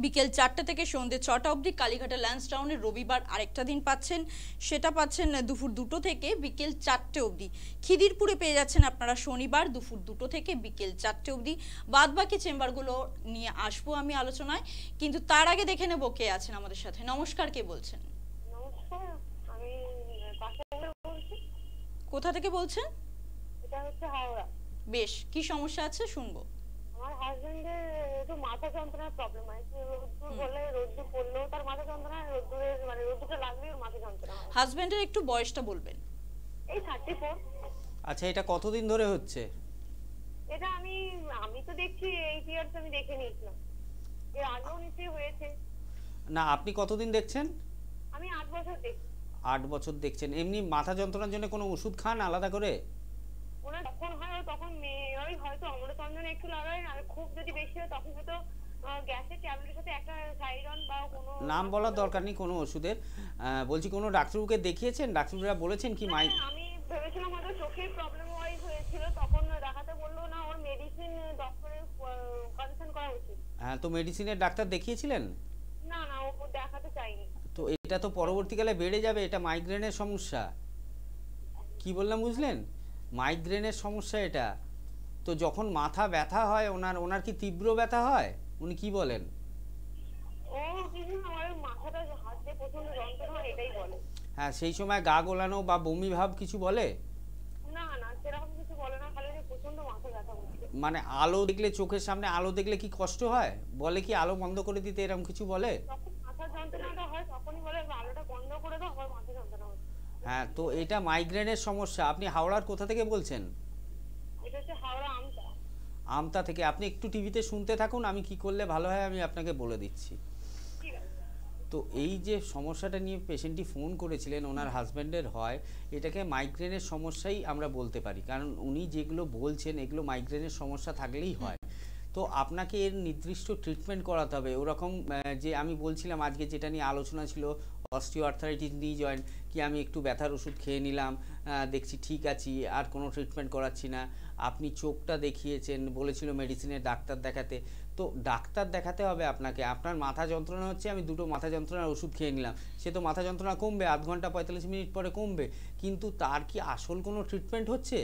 বিকেল 4টে থেকে সন্ধ্যে 6টা অবধি। কালীঘাটে ল্যান্সটাউনে রবিবার আরেকটা দিন পাচ্ছেন, সেটা পাচ্ছেন দুপুর 2টো থেকে বিকেল 4টে অবধি। খিদিরপুরে পেয়ে যাচ্ছেন আপনারা শনিবার দুপুর 2টো থেকে বিকেল 4টে অবধি। বাদবাকি চেম্বারগুলো নিয়ে আসবো আমি আলোচনায়, কিন্তু তার আগে দেখে নেবো কে আছেন আমাদের সাথে। নমস্কার, কে বলছেন? নমস্কার, আমি পাশে বলছি। কোথা থেকে বলছেন? এটা হচ্ছে হাওড়া। বেশ, কি সমস্যা আছে শুনবো। আমার হাজবেন্ডের একটু মাথা যন্ত্রণার প্রবলেম হয়, রোদ্দুর বলে রোদ্দুর পড়লেও তার মাথা যন্ত্রণা, রোদ্দুরটা লাগলেও মাথা যন্ত্রণা হয়। হাজবেন্ডের একটু বয়সটা বলবেন। এই 34। আচ্ছা, এটা কতদিন ধরে হচ্ছে? এটা আমি তো দেখছি 8 ইয়ার্স আমি দেখে নিয়েছিলাম, এর আগেও নিশ্চয়ই হয়েছে। না, আপনি কতদিন দেখছেন? আমি 8 বছর দেখছি। 8 বছর দেখছেন। এমনি মাথা যন্ত্রণার জন্য কোনো ওষুধ খান আলাদা করে? ওনার যখন হয় তখন ওই হয়তো অমৃতঞ্জন একটু লাগায়, আর খুব যদি বেশি হয় তখন হয়তো গ্যাসের ট্যাবলেটের সাথে একটা সাইরন বা কোনো। নাম বলার দরকার নেই কোনো ওষুধের। বলছি কোনো ডাক্তারবাবুকে দেখিয়েছেন? ডাক্তারবাবুরা বলেছেন কি আমি ভেবেছিলাম হয়তো চোখের প্রবলেম ওয়াইজ হয়েছিল, তখন দেখাতে বললো না, ওর মেডিসিন ডক্টরের কনসাল্ট করা উচিত। হ্যাঁ, তো মেডিসিনের ডাক্তার দেখিয়েছিলেন? না না, ও দেখাতে চাইনি। তো এটা তো পরবর্তীকালে বেড়ে যাবে, এটা মাইগ্রেনের সমস্যা। কি বললাম বুঝলেন? মাইগ্রেনের সমস্যা এটা। তো যখন মাথা ব্যথা হয়, ওনার কি তীব্র ব্যথা হয়? উনি কি বলেন? ও কিছু না, আমার মাথাটা হাতে প্রচন্ড যন্ত্রণা হয় এটাই বলে। হ্যাঁ, সেই সময় গা গোলানো বা বমি ভাব কিছু বলে? না না, সেরকম কিছু বলে না, খালি যে প্রচন্ড মাথা ব্যথা করছে। মানে আলো দেখলে, চোখের সামনে আলো দেখলে কি কষ্ট হয়? বলে কি আলো বন্ধ করে দিতে, এরকম কিছু বলে? যখন মাথা যন্ত্রণাটা হয় তখনই বলে আলোটা বন্ধ করে দাও, আমার মাথা যন্ত্রণা হচ্ছে। হ্যাঁ, তো এটা মাইগ্রেনের সমস্যা। আপনি হাওড়ার কোথা থেকে বলছেন? এটা হচ্ছে হাওড়া আমতা। আমতা থেকে। আপনি একটু টিভিতে শুনতে থাকুন, আমি কি করলে ভালো হয় আমি আপনাকে বলে দিচ্ছি। ঠিক আছে। তো এই যে সমস্যাটা নিয়ে পেশেন্টটি ফোন করেছিলেন, ওনার হাজব্যান্ডের হয়, এটাকে মাইগ্রেনের সমস্যাই আমরা বলতে পারি, কারণ উনি যেগুলো বলছেন এগুলো মাইগ্রেনের সমস্যা থাকলেই হয়। তো আপনাকে এর নির্দিষ্ট ট্রিটমেন্ট করাতে হবে। ওরকম যে আমি বলছিলাম আজকে যেটা নিয়ে আলোচনা ছিল, অস্টিও আর্থারাইটিস, নি জয়েন্ট, কি আমি একটু ব্যথার ওষুধ খেয়ে নিলাম, দেখছি ঠিক আছি, আর কোনো ট্রিটমেন্ট করাচ্ছি না। আপনি চোখটা দেখিয়েছেন, বলেছিল মেডিসিনের ডাক্তার দেখাতে। তো ডাক্তার দেখাতে হবে আপনাকে। আপনার মাথা যন্ত্রণা হচ্ছে, আমি 2টো মাথা যন্ত্রণার ওষুধ খেয়ে নিলাম, সে তো মাথা যন্ত্রণা কমবে, আধ ঘন্টা 45 মিনিট পরে কমবে, কিন্তু তার কি আসল কোনো ট্রিটমেন্ট হচ্ছে?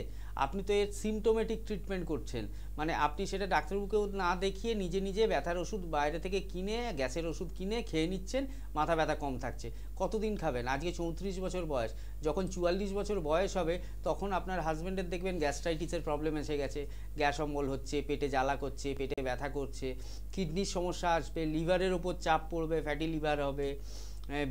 আপনি তো এর সিমটোমেটিক ট্রিটমেন্ট করছেন, মানে আপনি সেটা ডাক্তারবাবুকেও না দেখিয়ে নিজে নিজে ব্যথার ওষুধ বাইরে থেকে কিনে, গ্যাসের ওষুধ কিনে খেয়ে নিচ্ছেন, মাথা ব্যথা কম থাকছে। কতদিন খাবেন? আজকে 34 বছর বয়স, যখন 44 বছর বয়স হবে তখন আপনার হাজব্যান্ডের দেখবেন গ্যাস্ট্রাইটিসের প্রবলেম এসে গেছে, গ্যাস অম্বল হচ্ছে, পেটে জ্বালা করছে, পেটে ব্যথা করছে, কিডনির সমস্যা আসবে, লিভারের ওপর চাপ পড়বে, ফ্যাটি লিভার হবে,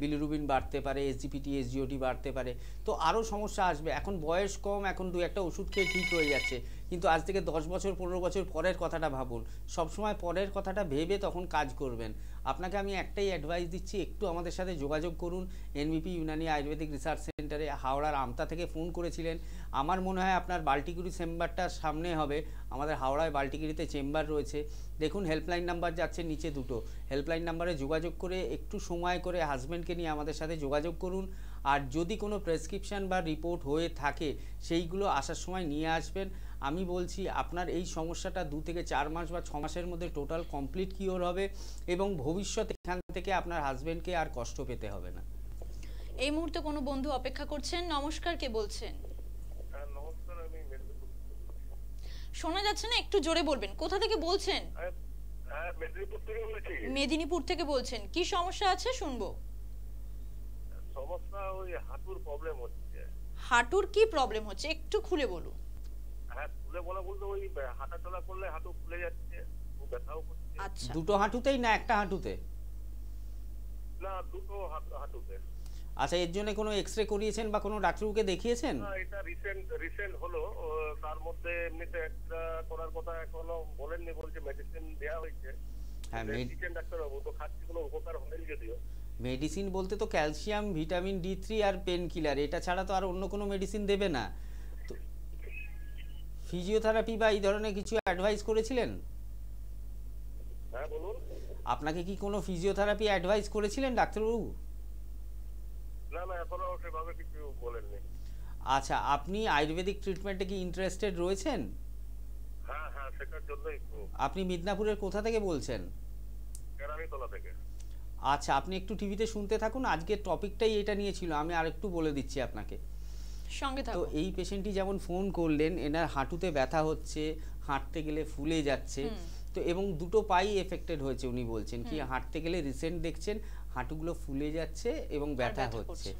বিলিরুবিন বাড়তে পারে, এসজিপিটি এসজিওটি বাড়তে পারে, তো আরও সমস্যা আসবে। এখন বয়স কম, এখন 2-1টা ওষুধ খেয়ে ঠিক হয়ে যাচ্ছে, কিন্তু আজ থেকে 10 বছর 15 বছর পরের কথাটা ভাবুন। সবসময় পরের কথাটা ভেবে তখন কাজ করবেন। আপনাকে আমি একটাই অ্যাডভাইস দিচ্ছি, একটু আমাদের সাথে যোগাযোগ করুন। এনবিপি ইউনানি আয়ুর্বেদিক রিসার্চ সেন্টারে, হাওড়ার আমতা থেকে ফোন করেছিলেন। আমার মনে হয় আপনার বাল্টিগুড়ি চেম্বারটার সামনে হবে, আমাদের হাওড়ায় বাল্টিগুড়িতে চেম্বার রয়েছে। দেখুন হেল্পলাইন নাম্বার যাচ্ছে নিচে 2টো, হেল্পলাইন নাম্বারে যোগাযোগ করে একটু সময় করে হাজব্যান্ডকে নিয়ে আমাদের সাথে যোগাযোগ করুন। আর যদি কোনো প্রেসক্রিপশান বা রিপোর্ট হয়ে থাকে সেইগুলো আসার সময় নিয়ে আসবেন। আমি বলছি আপনার এই সমস্যাটা 2 থেকে 4 মাস বা 6 মাসের মধ্যে টোটাল কমপ্লিট কিওর হবে, এবং ভবিষ্যতে এখান থেকে আপনার হাজব্যান্ডকে আর কষ্ট পেতে হবে না। এই মুহূর্তে কোনো বন্ধু অপেক্ষা করছেন। নমস্কার, কে বলছেন? নমস্কার, আমি শোনা যাচ্ছে না, একটু জোরে বলবেন। কোথা থেকে বলছেন? মেদিনীপুর থেকে বলছি। মেদিনীপুর থেকে বলছেন, কি সমস্যা আছে শুনবো। সমস্যা ওই হাঁটুর প্রবলেম হচ্ছে। হাঁটুর কি প্রবলেম হচ্ছে একটু খুলে বলুন। হ্যাঁ, খুলে বলা বলতে ওই হাঁটা চলা করলে হাঁটু ফুলে যাচ্ছে, খুব ব্যথাও করছে। আচ্ছা, 2টো হাঁটুতেই না একটা হাঁটুতে? না, দুটো হাঁটুতে। আচ্ছা, এর জন্য কোনো এক্সরে করিয়েছেন বা কোনো ডাক্তারবাবুকে দেখিয়েছেন? এটা রিসেন্ট হলো। তার মধ্যে এমনিতে একটা করার কথা এখনো বলেননি, বলছে মেডিসিন দেওয়া হয়েছে। হ্যাঁ, মেডিসিন ডাক্তারবাবু তো খাচ্ছি, কোনো উপকার হয়নি যদিও। মেডিসিন বলতে তো ক্যালসিয়াম, ভিটামিন D3 আর পেন কিলার, এটা ছাড়া তো আর অন্য কোনো মেডিসিন দেবে না। তো ফিজিওথেরাপি বা এই ধরনের কিছু অ্যাডভাইস করেছিলেন? হ্যাঁ বলুন। আপনাকে কি কোনো ফিজিওথেরাপি অ্যাডভাইস করেছিলেন ডাক্তারবাবু? না এখনো সেভাবে কিছু বলেননি। আচ্ছা, আপনি আয়ুর্বেদিক ট্রিটমেন্টে কি ইন্টারেস্টেড রয়েছেন? হ্যাঁ সেটার জন্যই। আপনি মিদনাপুরের কোথা থেকে বলছেন? কেরানীতলা থেকে। আচ্ছা, আপনি একটু টিভিতে শুনতে থাকুন, আজকের টপিকটাই এটা নিয়ে ছিল, আমি আরেকটু বলে দিচ্ছি আপনাকে। সঙ্গে তো থাকুন। এই পেশেন্টটি যেমন ফোন করলেন, এনার হাঁটুতে ব্যথা হচ্ছে, হাঁটতে গেলে ফুলে যাচ্ছে, তো এবং দুটো পাই এফেক্টেড হয়েছে। উনি বলছেন কি হাঁটতে গেলে রিসেন্ট দেখছেন হাঁটুগুলো ফুলে যাচ্ছে এবং ব্যথা হচ্ছে।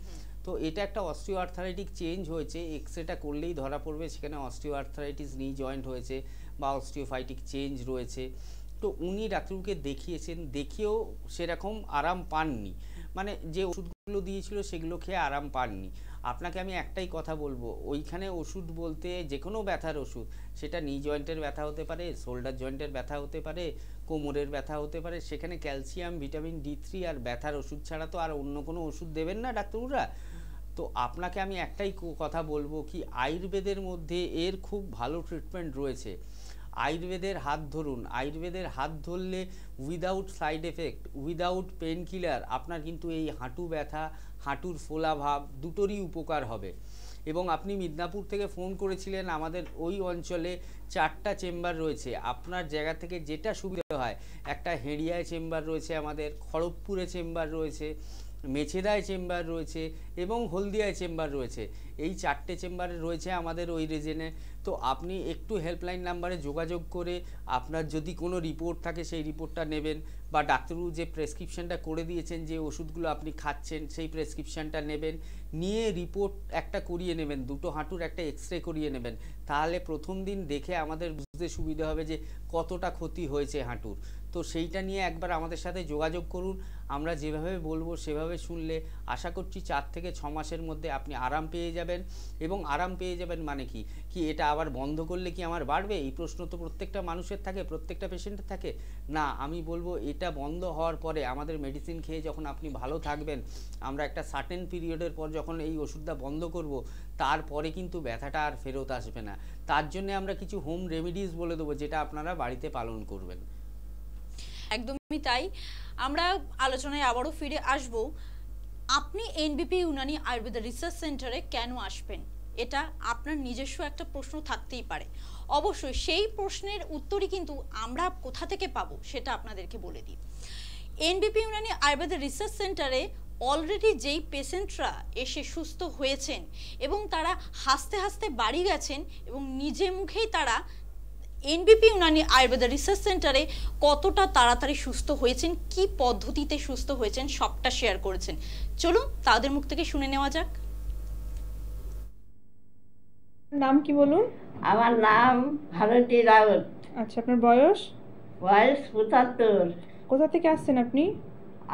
তো এটা একটা অস্টিওআর্থারাইটিক চেঞ্জ হয়েছে, এক্সরেটা করলেই ধরা পড়বে সেখানে অস্টিওআর্থারাইটিস নি জয়েন্ট হয়েছে বা অস্টিওফাইটিক চেঞ্জ রয়েছে। তো উনি ডাক্তারবাবুকে দেখিয়েছেন, দেখিয়েও সেরকম আরাম পাননি, মানে যে ওষুধগুলো দিয়েছিল সেগুলো খেয়ে আরাম পাননি। আপনাকে আমি একটাই কথা বলবো, ওইখানে ওষুধ বলতে যে কোনো ব্যথার ওষুধ, সেটা নি জয়েন্টের ব্যথা হতে পারে, শোল্ডার জয়েন্টের ব্যথা হতে পারে, কোমরের ব্যথা হতে পারে, সেখানে ক্যালসিয়াম, ভিটামিন D3 আর ব্যথার ওষুধ ছাড়া তো আর অন্য কোনো ওষুধ দেবেন না ডাক্তারবাবুরা। তো আপনাকে আমি একটাই কথা বলবো কি আয়ুর্বেদের মধ্যে এর খুব ভালো ট্রিটমেন্ট রয়েছে। আয়ুর্বেদের হাত ধরুন, আয়ুর্বেদের হাত ধরলে without side effect, without pain killer আপনার কিন্তু এই হাঁটু ব্যথা, হাঁটুর ফোলা ভাব দুটোরই উপকার হবে। এবং আপনি মিদনাপুর থেকে ফোন করেছিলেন, আমাদের ওই অঞ্চলে 4টা চেম্বার রয়েছে, আপনার জায়গা থেকে যেটা সুবিধা হয়। একটা হেড়িয়ায় চেম্বার রয়েছে, আমাদের খড়গপুরে চেম্বার রয়েছে, মেছেদায় চেম্বার রয়েছে এবং হলদিয়ায় চেম্বার রয়েছে। এই 4টে চেম্বারে রয়েছে আমাদের ওই রিজনে। তো আপনি একটু হেল্পলাইন নাম্বারে যোগাযোগ করে আপনার যদি কোনো রিপোর্ট থাকে সেই রিপোর্টটা নেবেন, বা ডাক্তারবাবু যে প্রেসক্রিপশানটা করে দিয়েছেন যে ওষুধগুলো আপনি খাচ্ছেন সেই প্রেসক্রিপশানটা নেবেন, নিয়ে রিপোর্ট একটা করিয়ে নেবেন, দুটো হাঁটুর একটা এক্সরে করিয়ে নেবেন। তাহলে প্রথম দিন দেখে আমাদের বুঝতে সুবিধা হবে যে কতটা ক্ষতি হয়েছে হাঁটুর। তো সেইটা নিয়ে একবার আমাদের সাথে যোগাযোগ করুন, আমরা যেভাবে বলবো সেভাবে শুনলে আশা করছি 4 থেকে 6 মাসের মধ্যে আপনি আরাম পেয়ে যাবেন। এবং আরাম পেয়ে যাবেন মানে কি এটা আবার বন্ধ করলে কি আমার বাড়বে, এই প্রশ্ন তো প্রত্যেকটা মানুষের থাকে, প্রত্যেকটা পেশেন্টের থাকে না। আমি বলবো এটা বন্ধ হওয়ার পরে আমাদের মেডিসিন খেয়ে যখন আপনি ভালো থাকবেন, আমরা একটা সার্টেন পিরিয়ডের পর যখন এই ওষুধটা বন্ধ করব, তারপরে কিন্তু ব্যথাটা আর ফেরত আসবে না। তার জন্য আমরা কিছু হোম রেমেডিস বলে দেবো, যেটা আপনারা বাড়িতে পালন করবেন। একদমই তাই। আমরা আলোচনায় আবারও ফিরে আসব। আপনি এনবিপি ইউনানি আয়ুর্বেদ রিসার্চ সেন্টারে কেন আসবেন, এটা আপনার নিজস্ব একটা প্রশ্ন থাকতেই পারে। অবশ্যই সেই প্রশ্নের উত্তরই কিন্তু আমরা কোথা থেকে পাবো সেটা আপনাদেরকে বলে দিই। এনবিপি ইউনানি আয়ুর্বেদ রিসার্চ সেন্টারে অলরেডি যেই পেশেন্টরা এসে সুস্থ হয়েছেন এবং তারা হাসতে হাসতে বাড়ি গেছেন এবং নিজে মুখেই তারা এনবিপি ইউনানি আয়ুর্বেদ রিসার্চ সেন্টারে কতটা তাড়াতাড়ি সুস্থ হয়েছেন, কি পদ্ধতিতে সুস্থ হয়েছেন সবটা শেয়ার করেছেন। চলুন তাদের মুখ থেকে শুনে নেওয়া যাক। নাম কি বলুন? আমার নাম ভারতী রাউত। আচ্ছা, আপনার বয়স? বয়স ৭৫। কোথা থেকে আসছেন আপনি?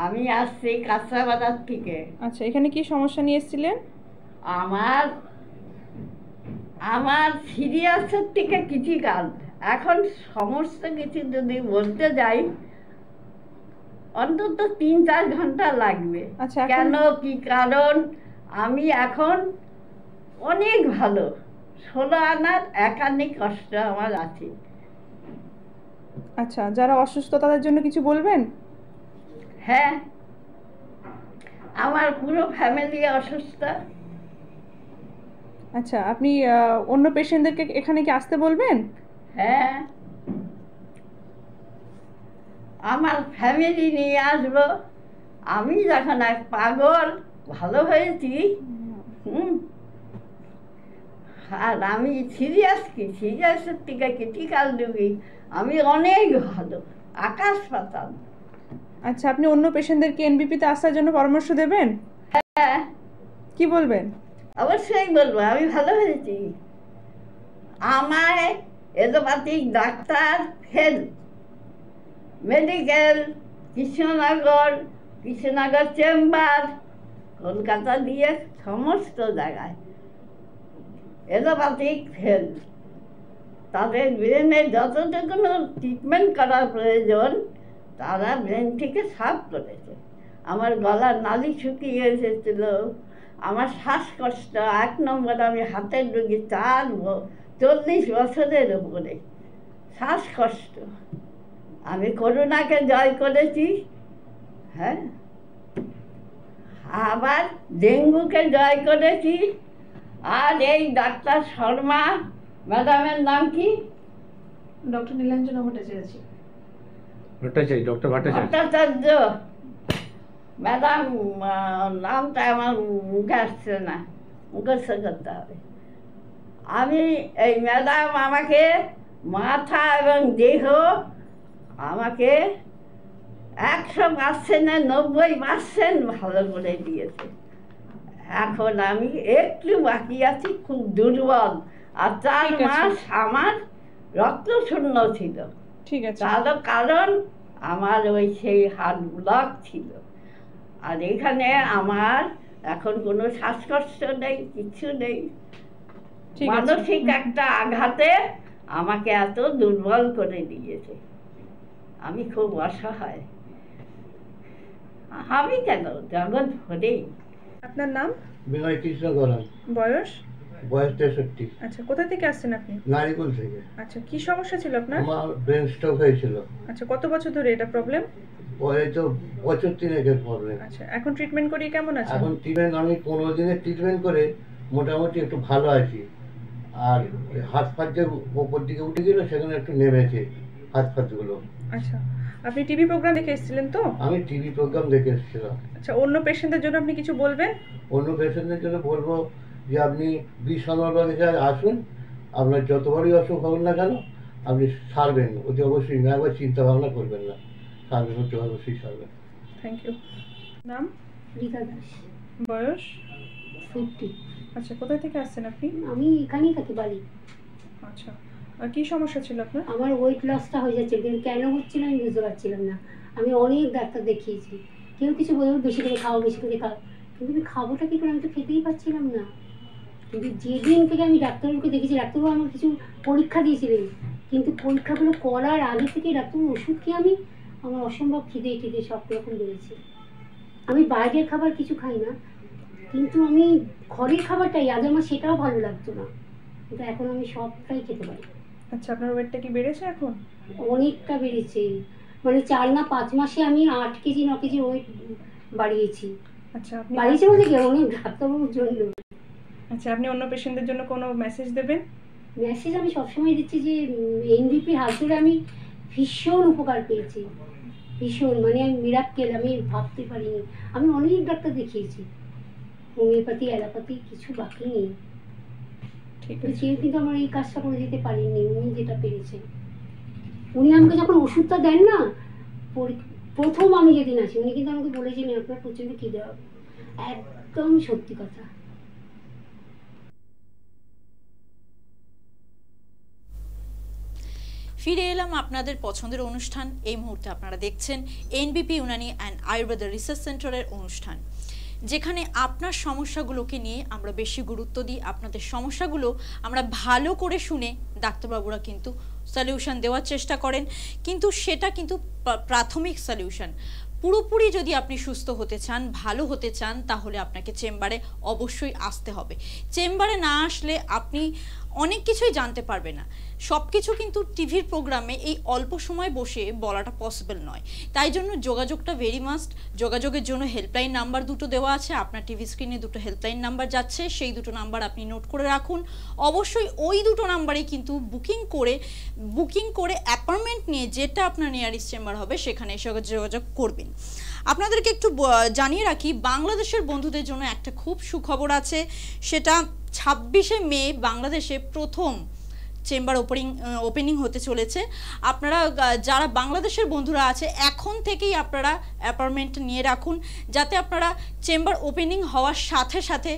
আমি আসছি কাঁচরা বাজার থেকে। আচ্ছা, এখানে কি সমস্যা নিয়ে এসেছিলেন? আমার সিরিয়াসের থেকে ক্রিটিক্যাল। এখন সমস্ত কিছু যদি বলতে যাই অন্তত ৩-৪ ঘন্টা লাগবে। আচ্ছা, কেন কি কারণ আমি এখন অনেক ভালো, ১৬ আনার একাধিক কষ্ট আমার আছে। আচ্ছা, যারা অসুস্থ তাদের জন্য কিছু বলবেন? হ্যাঁ, আমার পুরো ফ্যামিলি অসুস্থ। আচ্ছা, আপনি অন্য পেশেন্টদেরকে এখানে কি আসতে বলবেন? হ্যাঁ, আমার ফ্যামিলি নিয়ে আসবো। আমি যখন এক পাগল ভালো হয়েছি, আর আমি সিরিয়াসের থেকে ক্রিটিক্যাল রোগী, আমি অনেক ভালো, আকাশ পাতাল। আচ্ছা, আপনি অন্য পেশেন্টদেরকে এনবিপিতে আসার জন্য পরামর্শ দেবেন? হ্যাঁ। কি বলবেন? অবশ্যই বলবো, আমি ভালো হয়েছি। আমায় allopathic doctor fail medical Krishnanagar chamber Kolkata দিয়ে সমস্ত জায়গায় এলোপ্যাথিক ফেল। তাদের ব্রেনে যতটুকু ট্রিটমেন্ট করার প্রয়োজন তারা ব্রেনটিকে সাফ করেছে। আমার গলার নালি শুকিয়ে এসেছিল, আমার শ্বাসকষ্ট 1 নম্বর, আমি হাতের রোগী 40 বছরের উপরে শ্বাসকষ্ট। আমি করোনাকে জয় করেছি, হ্যাঁ, আবার ডেঙ্গুকে জয় করেছি। আর এই ডাক্তার শর্মা ম্যাডামের নাম কি? Doctor Nilanjana Bhattacharya. Doctor Bhattacharya madam, নামটা আমার মুখে আসছে না, মুখস্থ করতে হবে। আমি এই ম্যাডাম আমাকে মাথা এবং দেহ আমাকে 100% 90% ভালো করে দিয়েছে। এখন আমি একটু বাকি আছি, খুব দুর্বল। আর 4 মাস আমার রক্ত শূন্য ছিল। ঠিক আছে, তারও কারণ আমার ওই সেই হার্ট ব্লক ছিল। আর এখানে আমার এখন কোনো শ্বাসকষ্ট নেই, কিছু নেই। ঠিক আছে। মানসিক একটা আঘাতে আমাকে এত দুর্বল করে দিয়েছে, আমি খুব অসহায়। আমি কেন, জগৎ ভরেই। আপনার নাম? বিনয় কৃষ্ণ গড়ান। বয়স? বয়স 63। আচ্ছা, কোথা থেকে আসছেন আপনি? নারিকুল থেকে। আচ্ছা, কি সমস্যা ছিল আপনার? আমার ব্রেন স্ট্রোক হয়েছিল। আচ্ছা, কত বছর ধরে এটা প্রবলেম? পরে তো বছর 3 প্রবলেম। আচ্ছা, এখন ট্রিটমেন্ট করিয়ে কেমন আছেন? এখন ট্রিটমেন্ট আমি 15 দিনের ট্রিটমেন্ট করে মোটামুটি একটু ভালো আছি। আর হাত ফাত যে ওপর দিকে উঠে গেল সেখানে একটু নেমেছে হাত ফাতগুলো। আচ্ছা, আপনি টিভি প্রোগ্রাম দেখে এসেছিলেন তো? আমি টিভি প্রোগ্রাম দেখে এসেছিলাম। আচ্ছা, অন্য পেশেন্টদের জন্য আপনি কিছু বলবেন? অন্য পেশেন্টদের জন্য বলবো যে আপনি বিশ্বনাথে আসুন, আপনার যতবারই অসুখ হোক না কেন আপনি সারবেন, অতি অবশ্যই না, একবার চিন্তা ভাবনা করবেন না, সারবেন, অতি অবশ্যই সারবেন। Thank you. নাম? রীতা দাস। বয়স? 50। আচ্ছা, কোথা থেকে আসছেন আপনি? আমি এখানেই থাকি, বাড়ি। আচ্ছা, আর কি সমস্যা ছিল আপনার? আমার ওয়েট লসটা হয়ে যাচ্ছে, কিন্তু কেন হচ্ছিল আমি বুঝতে পারছিলাম না। আমি অনেক ডাক্তার দেখিয়েছি, কেউ কিছু বলবে বেশি করে খাও, বেশি করে খাও, কিন্তু আমি খাবোটা কী করে, আমি তো খেতেই পারছিলাম না। কিন্তু যেদিন থেকে আমি ডাক্তারবাবুকে দেখেছি, ডাক্তারবাবু আমার কিছু পরীক্ষা দিয়েছিলেন, কিন্তু পরীক্ষাগুলো করার আগে থেকে ডাক্তারবাবু ওষুধ খেয়ে আমার অসম্ভব খিদে টিদে সব রকম বেড়েছে। আমি বাইরের খাবার কিছু খাই না, কিন্তু আমি ঘরের খাবারটাই, আগে আমার সেটাও ভালো লাগতো না, কিন্তু এখন আমি সবটাই খেতে পারি। আচ্ছা, আপনার ওয়েটটা কি বেড়েছে এখন? অনেকটা বেড়েছে, মানে 4 না 5 মাসে আমি 8 কেজি 9 কেজি ওয়েট বাড়িয়েছি। আচ্ছা, আপনি বাড়িয়েছি বলতে কি, অনেক ডাক্তারবাবুর জন্য। আচ্ছা, আপনি অন্য পেশেন্টদের জন্য কোনো মেসেজ দেবেন? মেসেজ আমি সবসময় দিচ্ছি যে এনবিপির হাত ধরে আমি ভীষণ উপকার পেয়েছি, ভীষণ, মানে আমি মিরাক্কেল, আমি ভাবতে পারিনি। আমি অনেক ডাক্তার দেখিয়েছি, হোমিওপ্যাথি, অ্যালোপ্যাথি, কিছু বাকি নেই। ঠিক তো আছে। কেউ কিন্তু আমার এই কাজটা করে দিতে পারেননি, উনি যেটা পেরেছেন। উনি আমাকে যখন ওষুধটা দেন না, প্রথম আমি যেদিন আছি, উনি কিন্তু আমাকে বলেছিলেন আপনার প্রচণ্ড খিদে হবে। একদম সত্যি কথা। ফিরে এলাম আপনাদের পছন্দের অনুষ্ঠান। এই মুহূর্তে আপনারা দেখছেন এনবিপি ইউনানি অ্যান্ড আয়ুর্বেদ রিসার্চ সেন্টারের অনুষ্ঠান, যেখানে আপনার সমস্যাগুলোকে নিয়ে আমরা বেশি গুরুত্ব দিই। আপনাদের সমস্যাগুলো আমরা ভালো করে শুনে ডাক্তারবাবুরা কিন্তু সলিউশন দেওয়ার চেষ্টা করেন, কিন্তু সেটা কিন্তু প্রাথমিক সলিউশন। পুরোপুরি যদি আপনি সুস্থ হতে চান, ভালো হতে চান, তাহলে আপনাকে চেম্বারে অবশ্যই আসতে হবে। চেম্বারে না আসলে আপনি অনেক কিছুই জানতে পারবে না। সব কিছু কিন্তু টিভির প্রোগ্রামে এই অল্প সময় বসে বলাটা পসিবল নয়। তাই জন্য যোগাযোগটা ভেরি মাস্ট। যোগাযোগের জন্য হেল্পলাইন নাম্বার 2টো দেওয়া আছে। আপনার টিভি স্ক্রিনে 2টো হেল্পলাইন নাম্বার যাচ্ছে, সেই 2টো নাম্বার আপনি নোট করে রাখুন। অবশ্যই ওই 2টো নাম্বারেই কিন্তু বুকিং করে অ্যাপয়েন্টমেন্ট নিয়ে যেটা আপনার নিয়ারেস্ট চেম্বার হবে সেখানে এসে যোগাযোগ করবেন। আপনাদেরকে একটু জানিয়ে রাখি, বাংলাদেশের বন্ধুদের জন্য একটা খুব সুখবর আছে। সেটা 26শে মে বাংলাদেশে প্রথম চেম্বার ওপেনিং হতে চলেছে। আপনারা যারা বাংলাদেশের বন্ধুরা আছে, এখন থেকেই আপনারা অ্যাপয়েন্টমেন্ট নিয়ে রাখুন, যাতে আপনারা চেম্বার ওপেনিং হওয়ার সাথে সাথে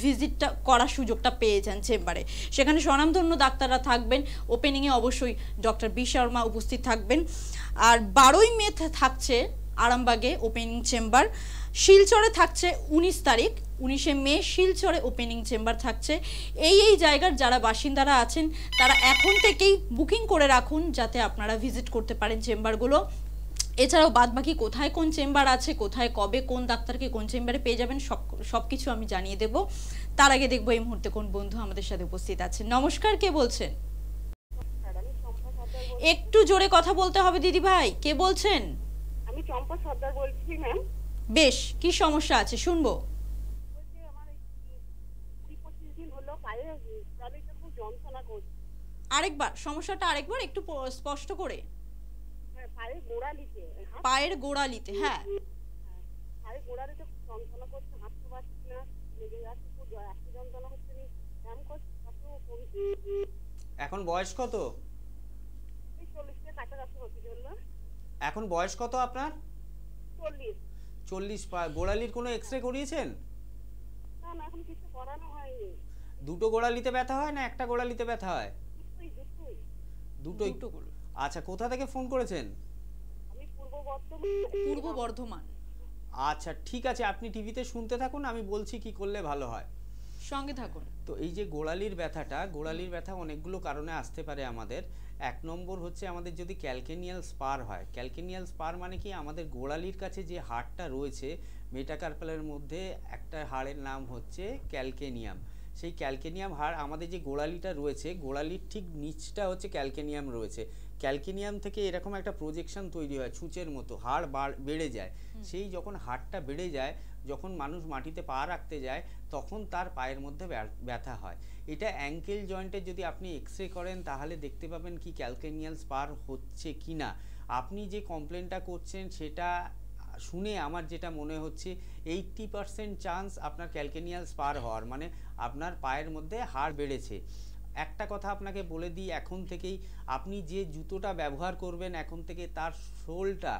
ভিজিটটা করার সুযোগটা পেয়ে যান চেম্বারে। সেখানে স্বনামধন্য ডাক্তাররা থাকবেন। ওপেনিংয়ে অবশ্যই ডক্টর বি শর্মা উপস্থিত থাকবেন। আর 12ই মে থাকছে আরামবাগে ওপেনিং চেম্বার। শিলচরে থাকছে 19 তারিখ, 19শে মে শিলচরে ওপেনিং চেম্বার থাকছে। এই জায়গার যারা বাসিন্দারা আছেন তারা এখন থেকেই বুকিং করে রাখুন যাতে আপনারা ভিজিট করতে পারেন চেম্বারগুলো। এছাড়াও বাদবাকি কোথায় কোন চেম্বার আছে, কোথায় কবে কোন ডাক্তারকে কোন চেম্বারে পেয়ে যাবেন সব কিছু আমি জানিয়ে দেব। তার আগে দেখবো এই মুহূর্তে কোন বন্ধু আমাদের সাথে উপস্থিত আছেন। নমস্কার, কে বলছেন? একটু জোরে কথা বলতে হবে দিদি ভাই। কে বলছেন? আমি চম্পা সর্দার বলছি ম্যাম। বেশ, কি সমস্যা আছে শুনবো। আমার 20-25 দিন হলো পায়ে খুব যন্ত্রণা করছে। আরেকবার সমস্যাটা আরেকবার একটু স্পষ্ট করে। পায়ের গোড়ালিতে, পায়ের গোড়ালিতে, হ্যাঁ পায়ের গোড়ালিতে যন্ত্রণা করছে, হাঁটতে পারছি না, লেগে যাচ্ছে, খুব একই যন্ত্রণা হচ্ছে, ব্যায়াম করছি কত। এখন বয়স কত? 40-এর কাছাকাছি হতে চললো। এখন বয়স কত আপনার? 40। গোড়ালির কোনো এক্সরে করিয়েছেন? না না, এখন কিছু করানো হয়নি। দুটো গোড়ালিতে ব্যথা হয় না একটা গোড়ালিতে ব্যথা হয়? দুটোই। আচ্ছা, কোথা থেকে ফোন করেছেন? আমি পূর্ব বর্ধমান। আচ্ছা ঠিক আছে, আপনি টিভিতে শুনতে থাকুন, আমি বলছি কি করলে ভালো হয়, সঙ্গে থাকুন। তো এই যে গোড়ালির ব্যথা অনেকগুলো কারণে আসতে পারে আমাদের। এক নম্বর হচ্ছে আমাদের যদি ক্যালকেনিয়াল স্পার হয়। ক্যালকেনিয়াল স্পার মানে কি, আমাদের গোড়ালির কাছে যে হাড়টা রয়েছে মেটাকার্পালের মধ্যে একটা হাড়ের নাম হচ্ছে ক্যালকেনিয়াম। সেই ক্যালকেনিয়াম হাড়, আমাদের যে গোড়ালিটা রয়েছে গোড়ালির ঠিক নিচটা হচ্ছে ক্যালকেনিয়াম রয়েছে। ক্যালকেনিয়াম থেকে এরকম একটা প্রজেকশন তৈরি হয় ছুঁচের মতো, হাড় বেড়ে যায়। সেই যখন হাড়টা বেড়ে যায়, যখন মানুষ মাটিতে পা রাখতে যায় তখন তার পায়ের মধ্যে ব্যথা হয়। এটা অ্যাঙ্কেল জয়েন্টে যদি আপনি এক্সরে করেন তাহলে দেখতে পাবেন কি ক্যালকেনিয়াল স্পার হচ্ছে কি না। আপনি যে কমপ্লেনটা করছেন সেটা শুনে আমার যেটা মনে হচ্ছে 80% চান্স আপনার ক্যালকেনিয়াল স্পার হওয়ার, মানে আপনার পায়ের মধ্যে হাড় বেড়েছে। একটা কথা আপনাকে বলে দিই, এখন থেকেই আপনি যে জুতোটা ব্যবহার করবেন এখন থেকে তার সোলটা,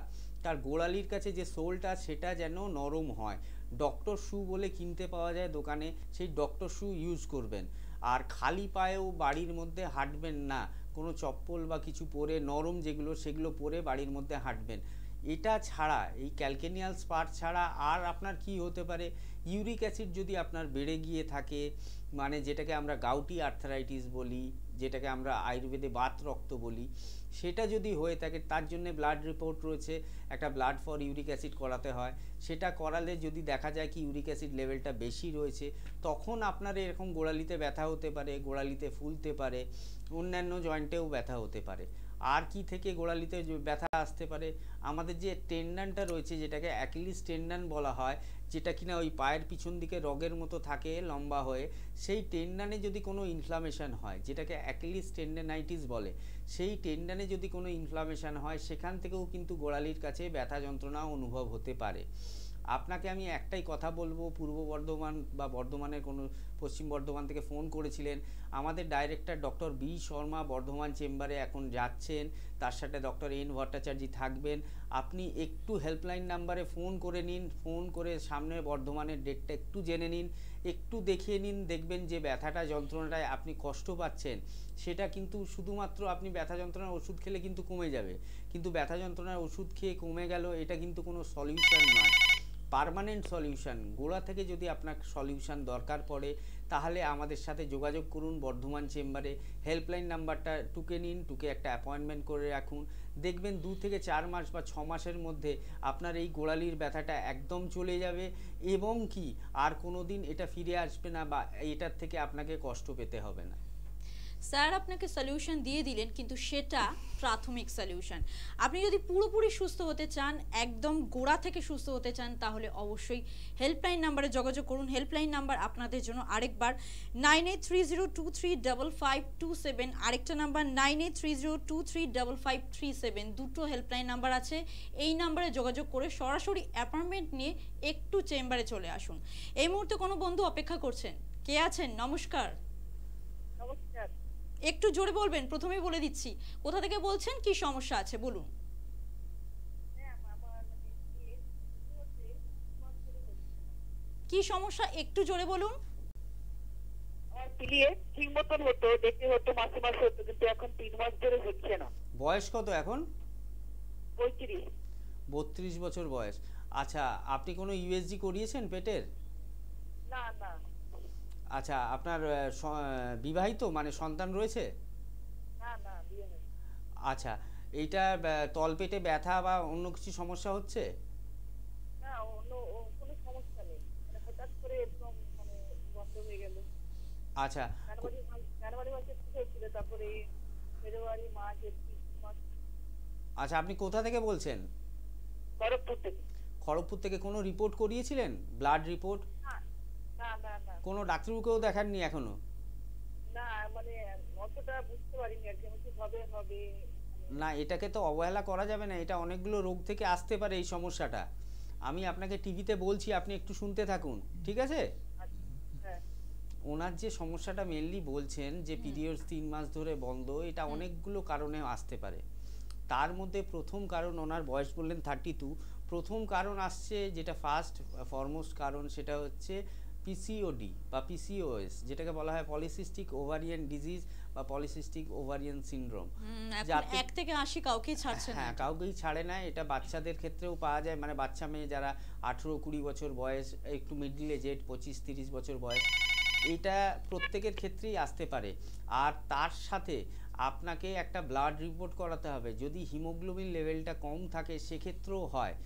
তার গোড়ালির কাছে যে সোলটা সেটা যেন নরম হয়। ডক্টর শু বলে কিনতে পাওয়া যায় দোকানে, সেই ডক্টর শু ইউজ করবেন। আর খালি পায়েও বাড়ির মধ্যে হাঁটবেন না, কোনো চপ্পল বা কিছু পরে নরম যেগুলো সেগুলো পরে বাড়ির মধ্যে হাঁটবেন। এটা ছাড়া, এই ক্যালকেনিয়াল স্পার ছাড়া আর আপনার কি হতে পারে, ইউরিক অ্যাসিড যদি আপনার বেড়ে গিয়ে থাকে, মানে যেটাকে আমরা গাউটি আর্থারাইটিস বলি, যেটাকে আমরা আয়ুর্বেদে বাত রক্ত বলি, সেটা যদি হয়ে থাকে তার জন্য ব্লাড রিপোর্ট রয়েছে, একটা ব্লাড ফর ইউরিক অ্যাসিড করাতে হয়। সেটা করালে যদি দেখা যায় কি ইউরিক অ্যাসিড লেভেলটা বেশি রয়েছে, তখন আপনার এরকম গোড়ালিতে ব্যথা হতে পারে, গোড়ালিতে ফুলতে পারে, অন্যান্য জয়েন্টেও ব্যথা হতে পারে। আর কি থেকে গোড়ালিতে ব্যথা আসতে পারে, আমাদের যে টেন্ডনটা রয়েছে যেটাকে অ্যাকিলিস টেন্ডন বলা হয়, যেটা কিনা ওই পায়ের পিছন দিকে রগের মতো থাকে লম্বা হয়ে, সেই টেন্ডনে যদি কোনো ইনফ্লামেশন হয়, যেটাকে অ্যাকিলিস টেন্ডনাইটিস বলে, সেই টেন্ডনে যদি কোনো ইনফ্লামেশন হয় সেখান থেকেও কিন্তু গোড়ালির কাছে ব্যথা যন্ত্রণা অনুভব হতে পারে। আপনাকে আমি একটাই কথা বলবো, পূর্ব বর্ধমান বা বর্ধমানের কোনো, পশ্চিম বর্ধমান থেকে ফোন করেছিলেন, আমাদের director doctor B Sharma Bardhaman চেম্বারে এখন যাচ্ছেন, তার সাথে ডক্টর এন ভট্টাচার্য থাকবেন। আপনি একটু হেল্পলাইন নাম্বারে ফোন করে নিন, ফোন করে সামনে বর্ধমানের ডেটটা একটু জেনে নিন, একটু দেখিয়ে নিন, দেখবেন যে ব্যথাটা যন্ত্রণাটায় আপনি কষ্ট পাচ্ছেন সেটা কিন্তু শুধুমাত্র আপনি ব্যথা যন্ত্রণার ওষুধ খেলে কিন্তু কমে যাবে, কিন্তু ব্যথা যন্ত্রণার ওষুধ খেয়ে কমে গেল এটা কিন্তু কোনো সলিউশন নয়, পার্মানেন্ট সলিউশন। গোড়া থেকে যদি আপনার সলিউশন দরকার পড়ে তাহলে আমাদের সাথে যোগাযোগ করুন বর্ধমান চেম্বারে। হেল্পলাইন নাম্বারটা টুকে নিন, টুকে একটা অ্যাপয়েন্টমেন্ট করে রাখুন, দেখবেন 2 থেকে 4 মাস বা 6 মাসের মধ্যে আপনার এই গোড়ালির ব্যথাটা একদম চলে যাবে এবং কি আর কোনো দিন এটা ফিরে আসবে না বা এটার থেকে আপনাকে কষ্ট পেতে হবে না। স্যার আপনাকে সলিউশন দিয়ে দিলেন, কিন্তু সেটা প্রাথমিক সলিউশন। আপনি যদি পুরোপুরি সুস্থ হতে চান, একদম গোড়া থেকে সুস্থ হতে চান, তাহলে অবশ্যই হেল্পলাইন নাম্বারে যোগাযোগ করুন। হেল্পলাইন নাম্বার আপনাদের জন্য আরেকবার 9830235527, আরেকটা নাম্বার 9830235537, দুটো হেল্পলাইন নাম্বার আছে। এই নাম্বারে যোগাযোগ করে সরাসরি অ্যাপয়েন্টমেন্ট নিয়ে একটু চেম্বারে চলে আসুন। এই মুহূর্তে কোনো বন্ধু অপেক্ষা করছেন, কে আছেন? নমস্কার। নমস্কার। একটু জোরে বলবেন, প্রথমেই বলে দিচ্ছি। কোথা থেকে বলছেন, কি সমস্যা আছে বলুন। কি সমস্যা একটু জোরে বলুন। ঠিক মতন হতো, দেখতে হতো, মাসে মাসে হতো, কিন্তু এখন 3 মাস ধরে হচ্ছে না। বয়স কত এখন? 35। 32 বছর বয়স। আচ্ছা, আপনি কোনো ইউএসজি করিয়েছেন পেটের? না না আচ্ছা, আপনার বিবাহিত, মানে সন্তান রয়েছে? না না বিয়ে নেই। আচ্ছা, এইটা তলপেটে ব্যথা বা অন্য কিছু সমস্যা হচ্ছে? না অন্য কোনো সমস্যা নেই, মানে হঠাৎ করে এরকম মানে বন্ধ হয়ে গেল। আচ্ছা, জানুয়ারি মাসে শুরু হয়েছিল, তারপরে ফেব্রুয়ারি, মার্চ, এপ্রিল, মার্চ। আচ্ছা, আপনি কোথা থেকে বলছেন? খড়গপুর থেকে। খড়গপুর থেকে। কোনো রিপোর্ট করিয়েছিলেন, ব্লাড রিপোর্ট? না না না কোনো ডাক্তারবাবুকেও দেখাননি এখনো? না, মানে অতটা বুঝতে পারিনি আর কি, কি হবে হবে। না, এটাকে তো অবহেলা করা যাবে না, এটা অনেকগুলো রোগ থেকে আসতে পারে এই সমস্যাটা। আমি আপনাকে টিভিতে বলছি, আপনি একটু শুনতে থাকুন, ঠিক আছে? হ্যাঁ ওনার যে সমস্যাটা মেনলি বলছেন যে পিরিয়ডস 3 মাস ধরে বন্ধ, এটা অনেকগুলো কারণে আসতে পারে। তার মধ্যে প্রথম কারণ, ওনার বয়স বললেন 32, প্রথম কারণ আসছে যেটা ফার্স্ট ফরমোস্ট কারণ, সেটা হচ্ছে পিসিওডি বা পিসিওএস, যেটাকে বলা হয় পলিসিস্টিক ওভারিয়ান ডিজিজ বা পলিসিস্টিক ওভারিয়ান সিনড্রোম। এখন 1 থেকে 80 কাউকেই ছাড়ছে না। হ্যাঁ, কাউকেই ছাড়ে না। এটা বাচ্চাদের ক্ষেত্রেও পাওয়া যায়, মানে বাচ্চা মেয়ে যারা 18-20 বছর বয়স, একটু মিডল এজেড 25-30 বছর বয়স, এটা প্রত্যেকের ক্ষেত্রেই আসতে পারে। আর তার সাথে আপনাকে একটা ব্লাড রিপোর্ট করাতে হবে। যদি হিমোগ্লোবিন লেভেলটা কম থাকে সেক্ষেত্রেও হয়।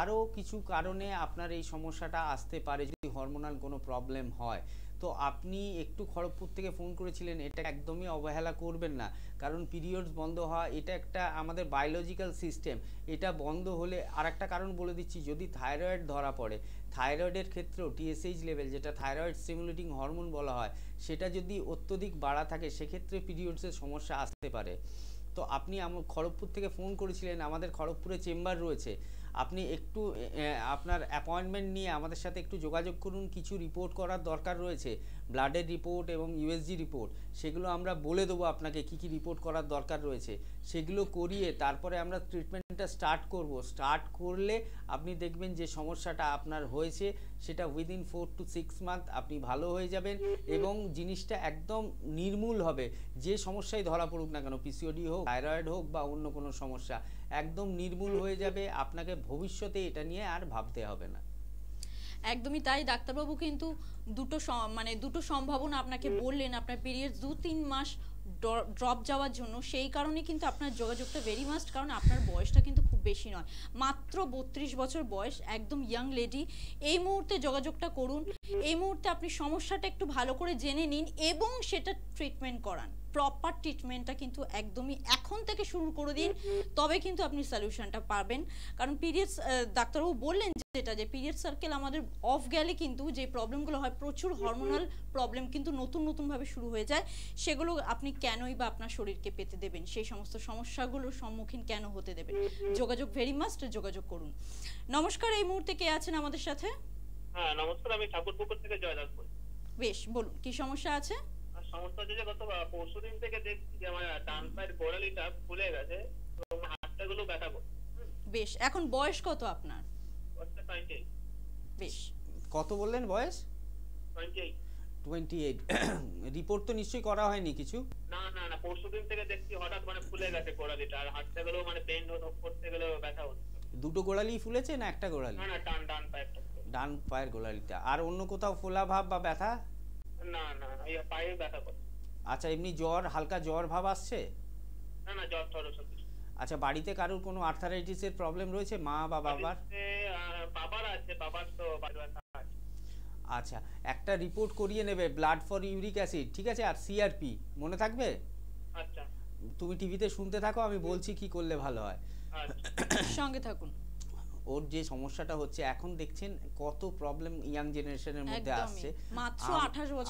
আরও কিছু কারণে আপনার এই সমস্যাটা আসতে পারে যদি হরমোনাল কোনো প্রবলেম হয়। তো আপনি একটু খড়গপুর থেকে ফোন করেছিলেন, এটা একদমই অবহেলা করবেন না, কারণ পিরিয়ডস বন্ধ হওয়া এটা একটা আমাদের বায়োলজিক্যাল সিস্টেম। এটা বন্ধ হলে আর একটা কারণ বলে দিচ্ছি, যদি থাইরয়েড ধরা পড়ে, থাইরয়েডের ক্ষেত্রেও টিএসএইচ লেভেল, যেটা থাইরয়েড স্টিমুলেটিং হরমোন বলা হয়, সেটা যদি অত্যধিক বাড়া থাকে সেক্ষেত্রে পিরিয়ডসের সমস্যা আসতে পারে। তো আপনি খড়গপুর থেকে ফোন করেছিলেন, আমাদের খড়গপুরে চেম্বার রয়েছে, আপনি একটু আপনার অ্যাপয়েন্টমেন্ট নিয়ে আমাদের সাথে একটু যোগাযোগ করুন। কিছু রিপোর্ট করার দরকার রয়েছে, ব্লাডের রিপোর্ট এবং ইউএসজি রিপোর্ট, সেগুলো আমরা বলে দেবো আপনাকে কী কী রিপোর্ট করার দরকার রয়েছে। সেগুলো করিয়ে তারপরে আমরা ট্রিটমেন্টটা স্টার্ট করব। স্টার্ট করলে আপনি দেখবেন যে সমস্যাটা আপনার হয়েছে সেটা উইদিন 4 to 6 মান্থ আপনি ভালো হয়ে যাবেন এবং জিনিসটা একদম নির্মূল হবে। যে সমস্যায় ধরা পড়ুক না কেন, পিসিওডি হোক, থাইরয়েড হোক বা অন্য কোনো সমস্যা, একদম নির্মূল হয়ে যাবে। আপনাকে ভবিষ্যতে এটা নিয়ে আর ভাবতে হবে না। একদমই তাই। ডাক্তারবাবু কিন্তু দুটো সম্ভাবনা আপনাকে বললেন, আপনার পিরিয়ডস 2-3 মাস ড্রপ যাওয়ার জন্য। সেই কারণে কিন্তু আপনার যোগাযোগটা ভেরি মাস্ট, কারণ আপনার বয়সটা কিন্তু খুব বেশি নয়, মাত্র 32 বছর বয়স, একদম ইয়াং লেডি। এই মুহূর্তে যোগাযোগটা করুন, এই মুহূর্তে আপনি সমস্যাটা একটু ভালো করে জেনে নিন এবং সেটা ট্রিটমেন্ট করান। প্রপার ট্রিটমেন্টটা কিন্তু একদমই এখন থেকে শুরু করে দিন, তবে কিন্তু আপনি সলিউশনটা পাবেন। কারণ পিরিয়ডস, ডাক্তারবাবু বললেন যেটা, যে পিরিয়ড সার্কেল আমাদের অফ গেলে কিন্তু যে প্রবলেমগুলো হয়, প্রচুর হরমোনাল প্রবলেম কিন্তু নতুনভাবে শুরু হয়ে যায়। সেগুলো আপনি কেনই বা আপনার শরীরকে পেতে দেবেন, সেই সমস্ত সমস্যাগুলোর সম্মুখীন কেন হতে দেবেন? যোগাযোগ ভেরি মাস্ট, যোগাযোগ করুন। নমস্কার, এই মুহূর্তে কে আছেন আমাদের সাথে? হ্যাঁ নমস্কার, আমি ঠাকুরপুকুর থেকে জয়দাস বলছি। বেশ, বলুন কি সমস্যা আছে? সমস্যা হচ্ছে যে গত পরশুদিন থেকে দেখছি যে আমার ডান পায়ের গোড়ালিটা ফুলে গেছে এবং হাতটাগুলো ব্যথা করছে। বেশ, এখন বয়স কত আপনার? বেশ, কত বললেন বয়স? 28। রিপোর্ট তো নিশ্চয়ই করা হয়নি কিছু? না না না, পরশুদিন থেকে দেখছি হঠাৎ মানে ফুলে গেছে গোড়ালিটা, আর হাতটাগুলো মানে পেন করতে গেলে ব্যথা হচ্ছে। দুটো গোড়ালি ফুলেছে না একটা গোড়ালি? না না, ডান পায়েরটা। ডান পায়ের গোড়ালিটা। আর অন্য কোথাও ফোলা ভাব বা ব্যথা? না না, এই পায়ে ব্যথা করছে। আচ্ছা, এমনি জ্বর, হালকা জ্বর ভাব আসছে? না না, জ্বর ঠর ওসব কিছু। আচ্ছা, বাড়িতে কারোর কোনো আর্থারাইটিসের প্রবলেম রয়েছে, মা বা বাবার? বাবার আছে, বাবার তো বাড়ি ব্যথা আছে। আচ্ছা, একটা রিপোর্ট করিয়ে নেবে, ব্লাড ফর ইউরিক অ্যাসিড, ঠিক আছে, আর সিআরপি মনে থাকবে? আচ্ছা, তুমি টিভিতে শুনতে থাকো, আমি বলছি কি করলে ভালো হয়, সঙ্গে থাকুন। ওর যে সমস্যাটা হচ্ছে, এখন দেখছেন কত প্রবলেম ইয়াং জেনারেশনের মধ্যে আসছে, মাত্র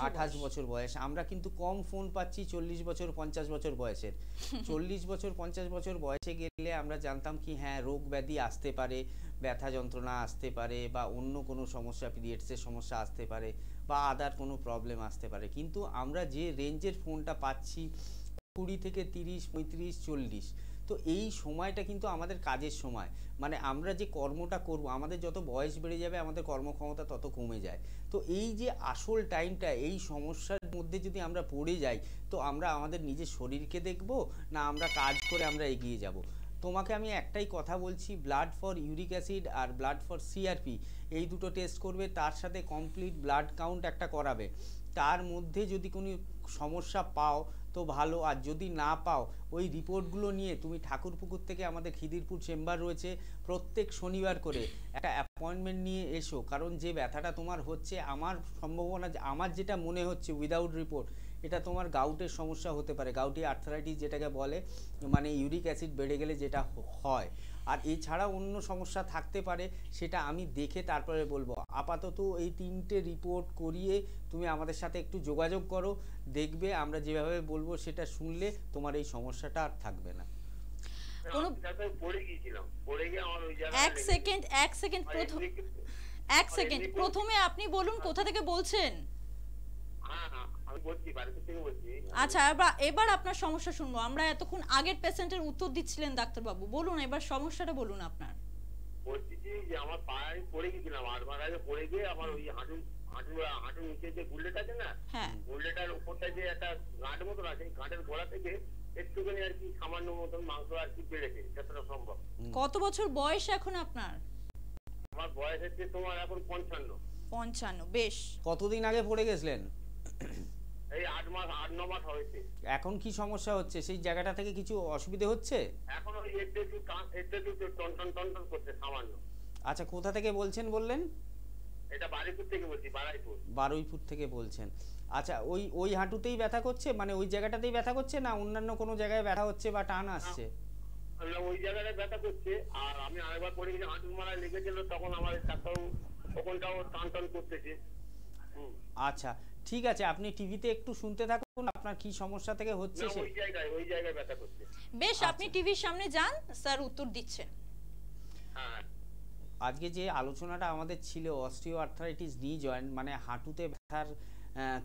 28 বছর বয়স। আমরা কিন্তু কম ফোন পাচ্ছি 40 বছর 50 বছর বয়সের। 40 বছর 50 বছর বয়সে গেলে আমরা জানতাম কি হ্যাঁ রোগ ব্যাধি আসতে পারে, ব্যথা যন্ত্রণা আসতে পারে, বা অন্য কোনো সমস্যা, পিরিয়ডসের সমস্যা আসতে পারে, বা আদার কোনো প্রবলেম আসতে পারে। কিন্তু আমরা যে রেঞ্জের ফোনটা পাচ্ছি 20 থেকে 30, 35, 40, তো এই সময়টা কিন্তু আমাদের কাজের সময়, মানে আমরা যে কর্মটা করব, আমাদের যত বয়স বেড়ে যাবে আমাদের কর্মক্ষমতা তত কমে যায়। তো এই যে আসল টাইমটা, এই সমস্যার মধ্যে যদি আমরা পড়ে যাই, তো আমরা আমাদের নিজের শরীরকে দেখব না আমরা কাজ করে আমরা এগিয়ে যাব? তোমাকে আমি একটাই কথা বলছি, ব্লাড ফর ইউরিক অ্যাসিড আর ব্লাড ফর সিআরপি এই দুটো টেস্ট করবে, তার সাথে কমপ্লিট ব্লাড কাউন্ট একটা করাবে। তার মধ্যে যদি কোনো সমস্যা পাও তো ভালো, আর যদি না পাও ওই রিপোর্টগুলো নিয়ে তুমি ঠাকুরপুকুর থেকে আমাদের খিদিরপুর চেম্বার রয়েছে, প্রত্যেক শনিবার করে একটা অ্যাপয়েন্টমেন্ট নিয়ে এসো। কারণ যে ব্যথাটা তোমার হচ্ছে, আমার সম্ভাবনা, আমার যেটা মনে হচ্ছে উইদাউট রিপোর্ট, এটা তোমার গাউটের সমস্যা হতে পারে, গাউটি আর্থারাইটিস যেটাকে বলে, মানে ইউরিক অ্যাসিড বেড়ে গেলে যেটা হয়। আর এছাড়া অন্য সমস্যা থাকতে পারে, সেটা আমি দেখে তারপরে বলবো। আপাতত এই 3টে রিপোর্ট করিয়ে তুমি আমাদের সাথে একটু যোগাযোগ করো, দেখবে আমরা যেভাবে বলবো সেটা শুনলে তোমার এই সমস্যাটা আর থাকবে না। এক সেকেন্ড প্রথমে আপনি বলুন কোথা থেকে বলছেন। আচ্ছা, এবার আপনার সমস্যা শুনবো আমরা। এতক্ষণ আগের পেশেন্টের উত্তর দিচ্ছিলেন ডাক্তারবাবু, বলুন এবার সমস্যাটা বলুন আপনার। বলছি যে আমার পায়ে পড়ে গেছিলাম, 8 মাস আগে পড়ে গিয়ে আমার ওই হাঁটুর নিচে যে গুল্লেট আছে না, গুল্লেটার উপরটা যে একটা গাঁট মতন আছে, গাঁটের গোড়া থেকে একটুখানি আর কি সামান্য মতন মাংস আর কি বেড়েছে যতটা সম্ভব। কত বছর বয়স এখন আপনার? আমার বয়স হচ্ছে তোমার এখন 55। বেশ। কতদিন আগে পড়ে গেছিলেন? এই 8-9 মাস হয়েছে। এখন কি সমস্যা হচ্ছে? সেই জায়গাটা থেকে কিছু অসুবিধা হচ্ছে? এখন ওই একটু টন করতে সামান্য। আচ্ছা, কোথা থেকে বলছেন বললেন? এটা বারুইপুর থেকে বলছি। বারুইপুর থেকে বলছেন। আচ্ছা, ওই হাঁটুতেই ব্যথা করছে, মানে ওই জায়গাটাতেই ব্যথা করছে, না অন্যান্য কোনো জায়গায় ব্যথা হচ্ছে বা টান আসছে? ওই জায়গাটায় ব্যথা করছে। আর আমি আরেকবার পড়ে গেছি, হাঁটুর মারায় লেগেছিল, তখন আমার ওখানটাও টান করতেছে। আচ্ছা, ঠিক আছে, আপনি টিভিতে একটু শুনতে থাকুন আপনার কি সমস্যা থেকে হচ্ছে। ওই জায়গায় ব্যথা করছে। বেশ, আপনি টিভির সামনে যান, স্যার উত্তর দিচ্ছেন। হ্যাঁ, আজকে যে আলোচনাটা আমাদের ছিল অস্টিও আর্থ্রাইটিস নি জয়েন্ট, মানে হাঁটুতে ব্যথার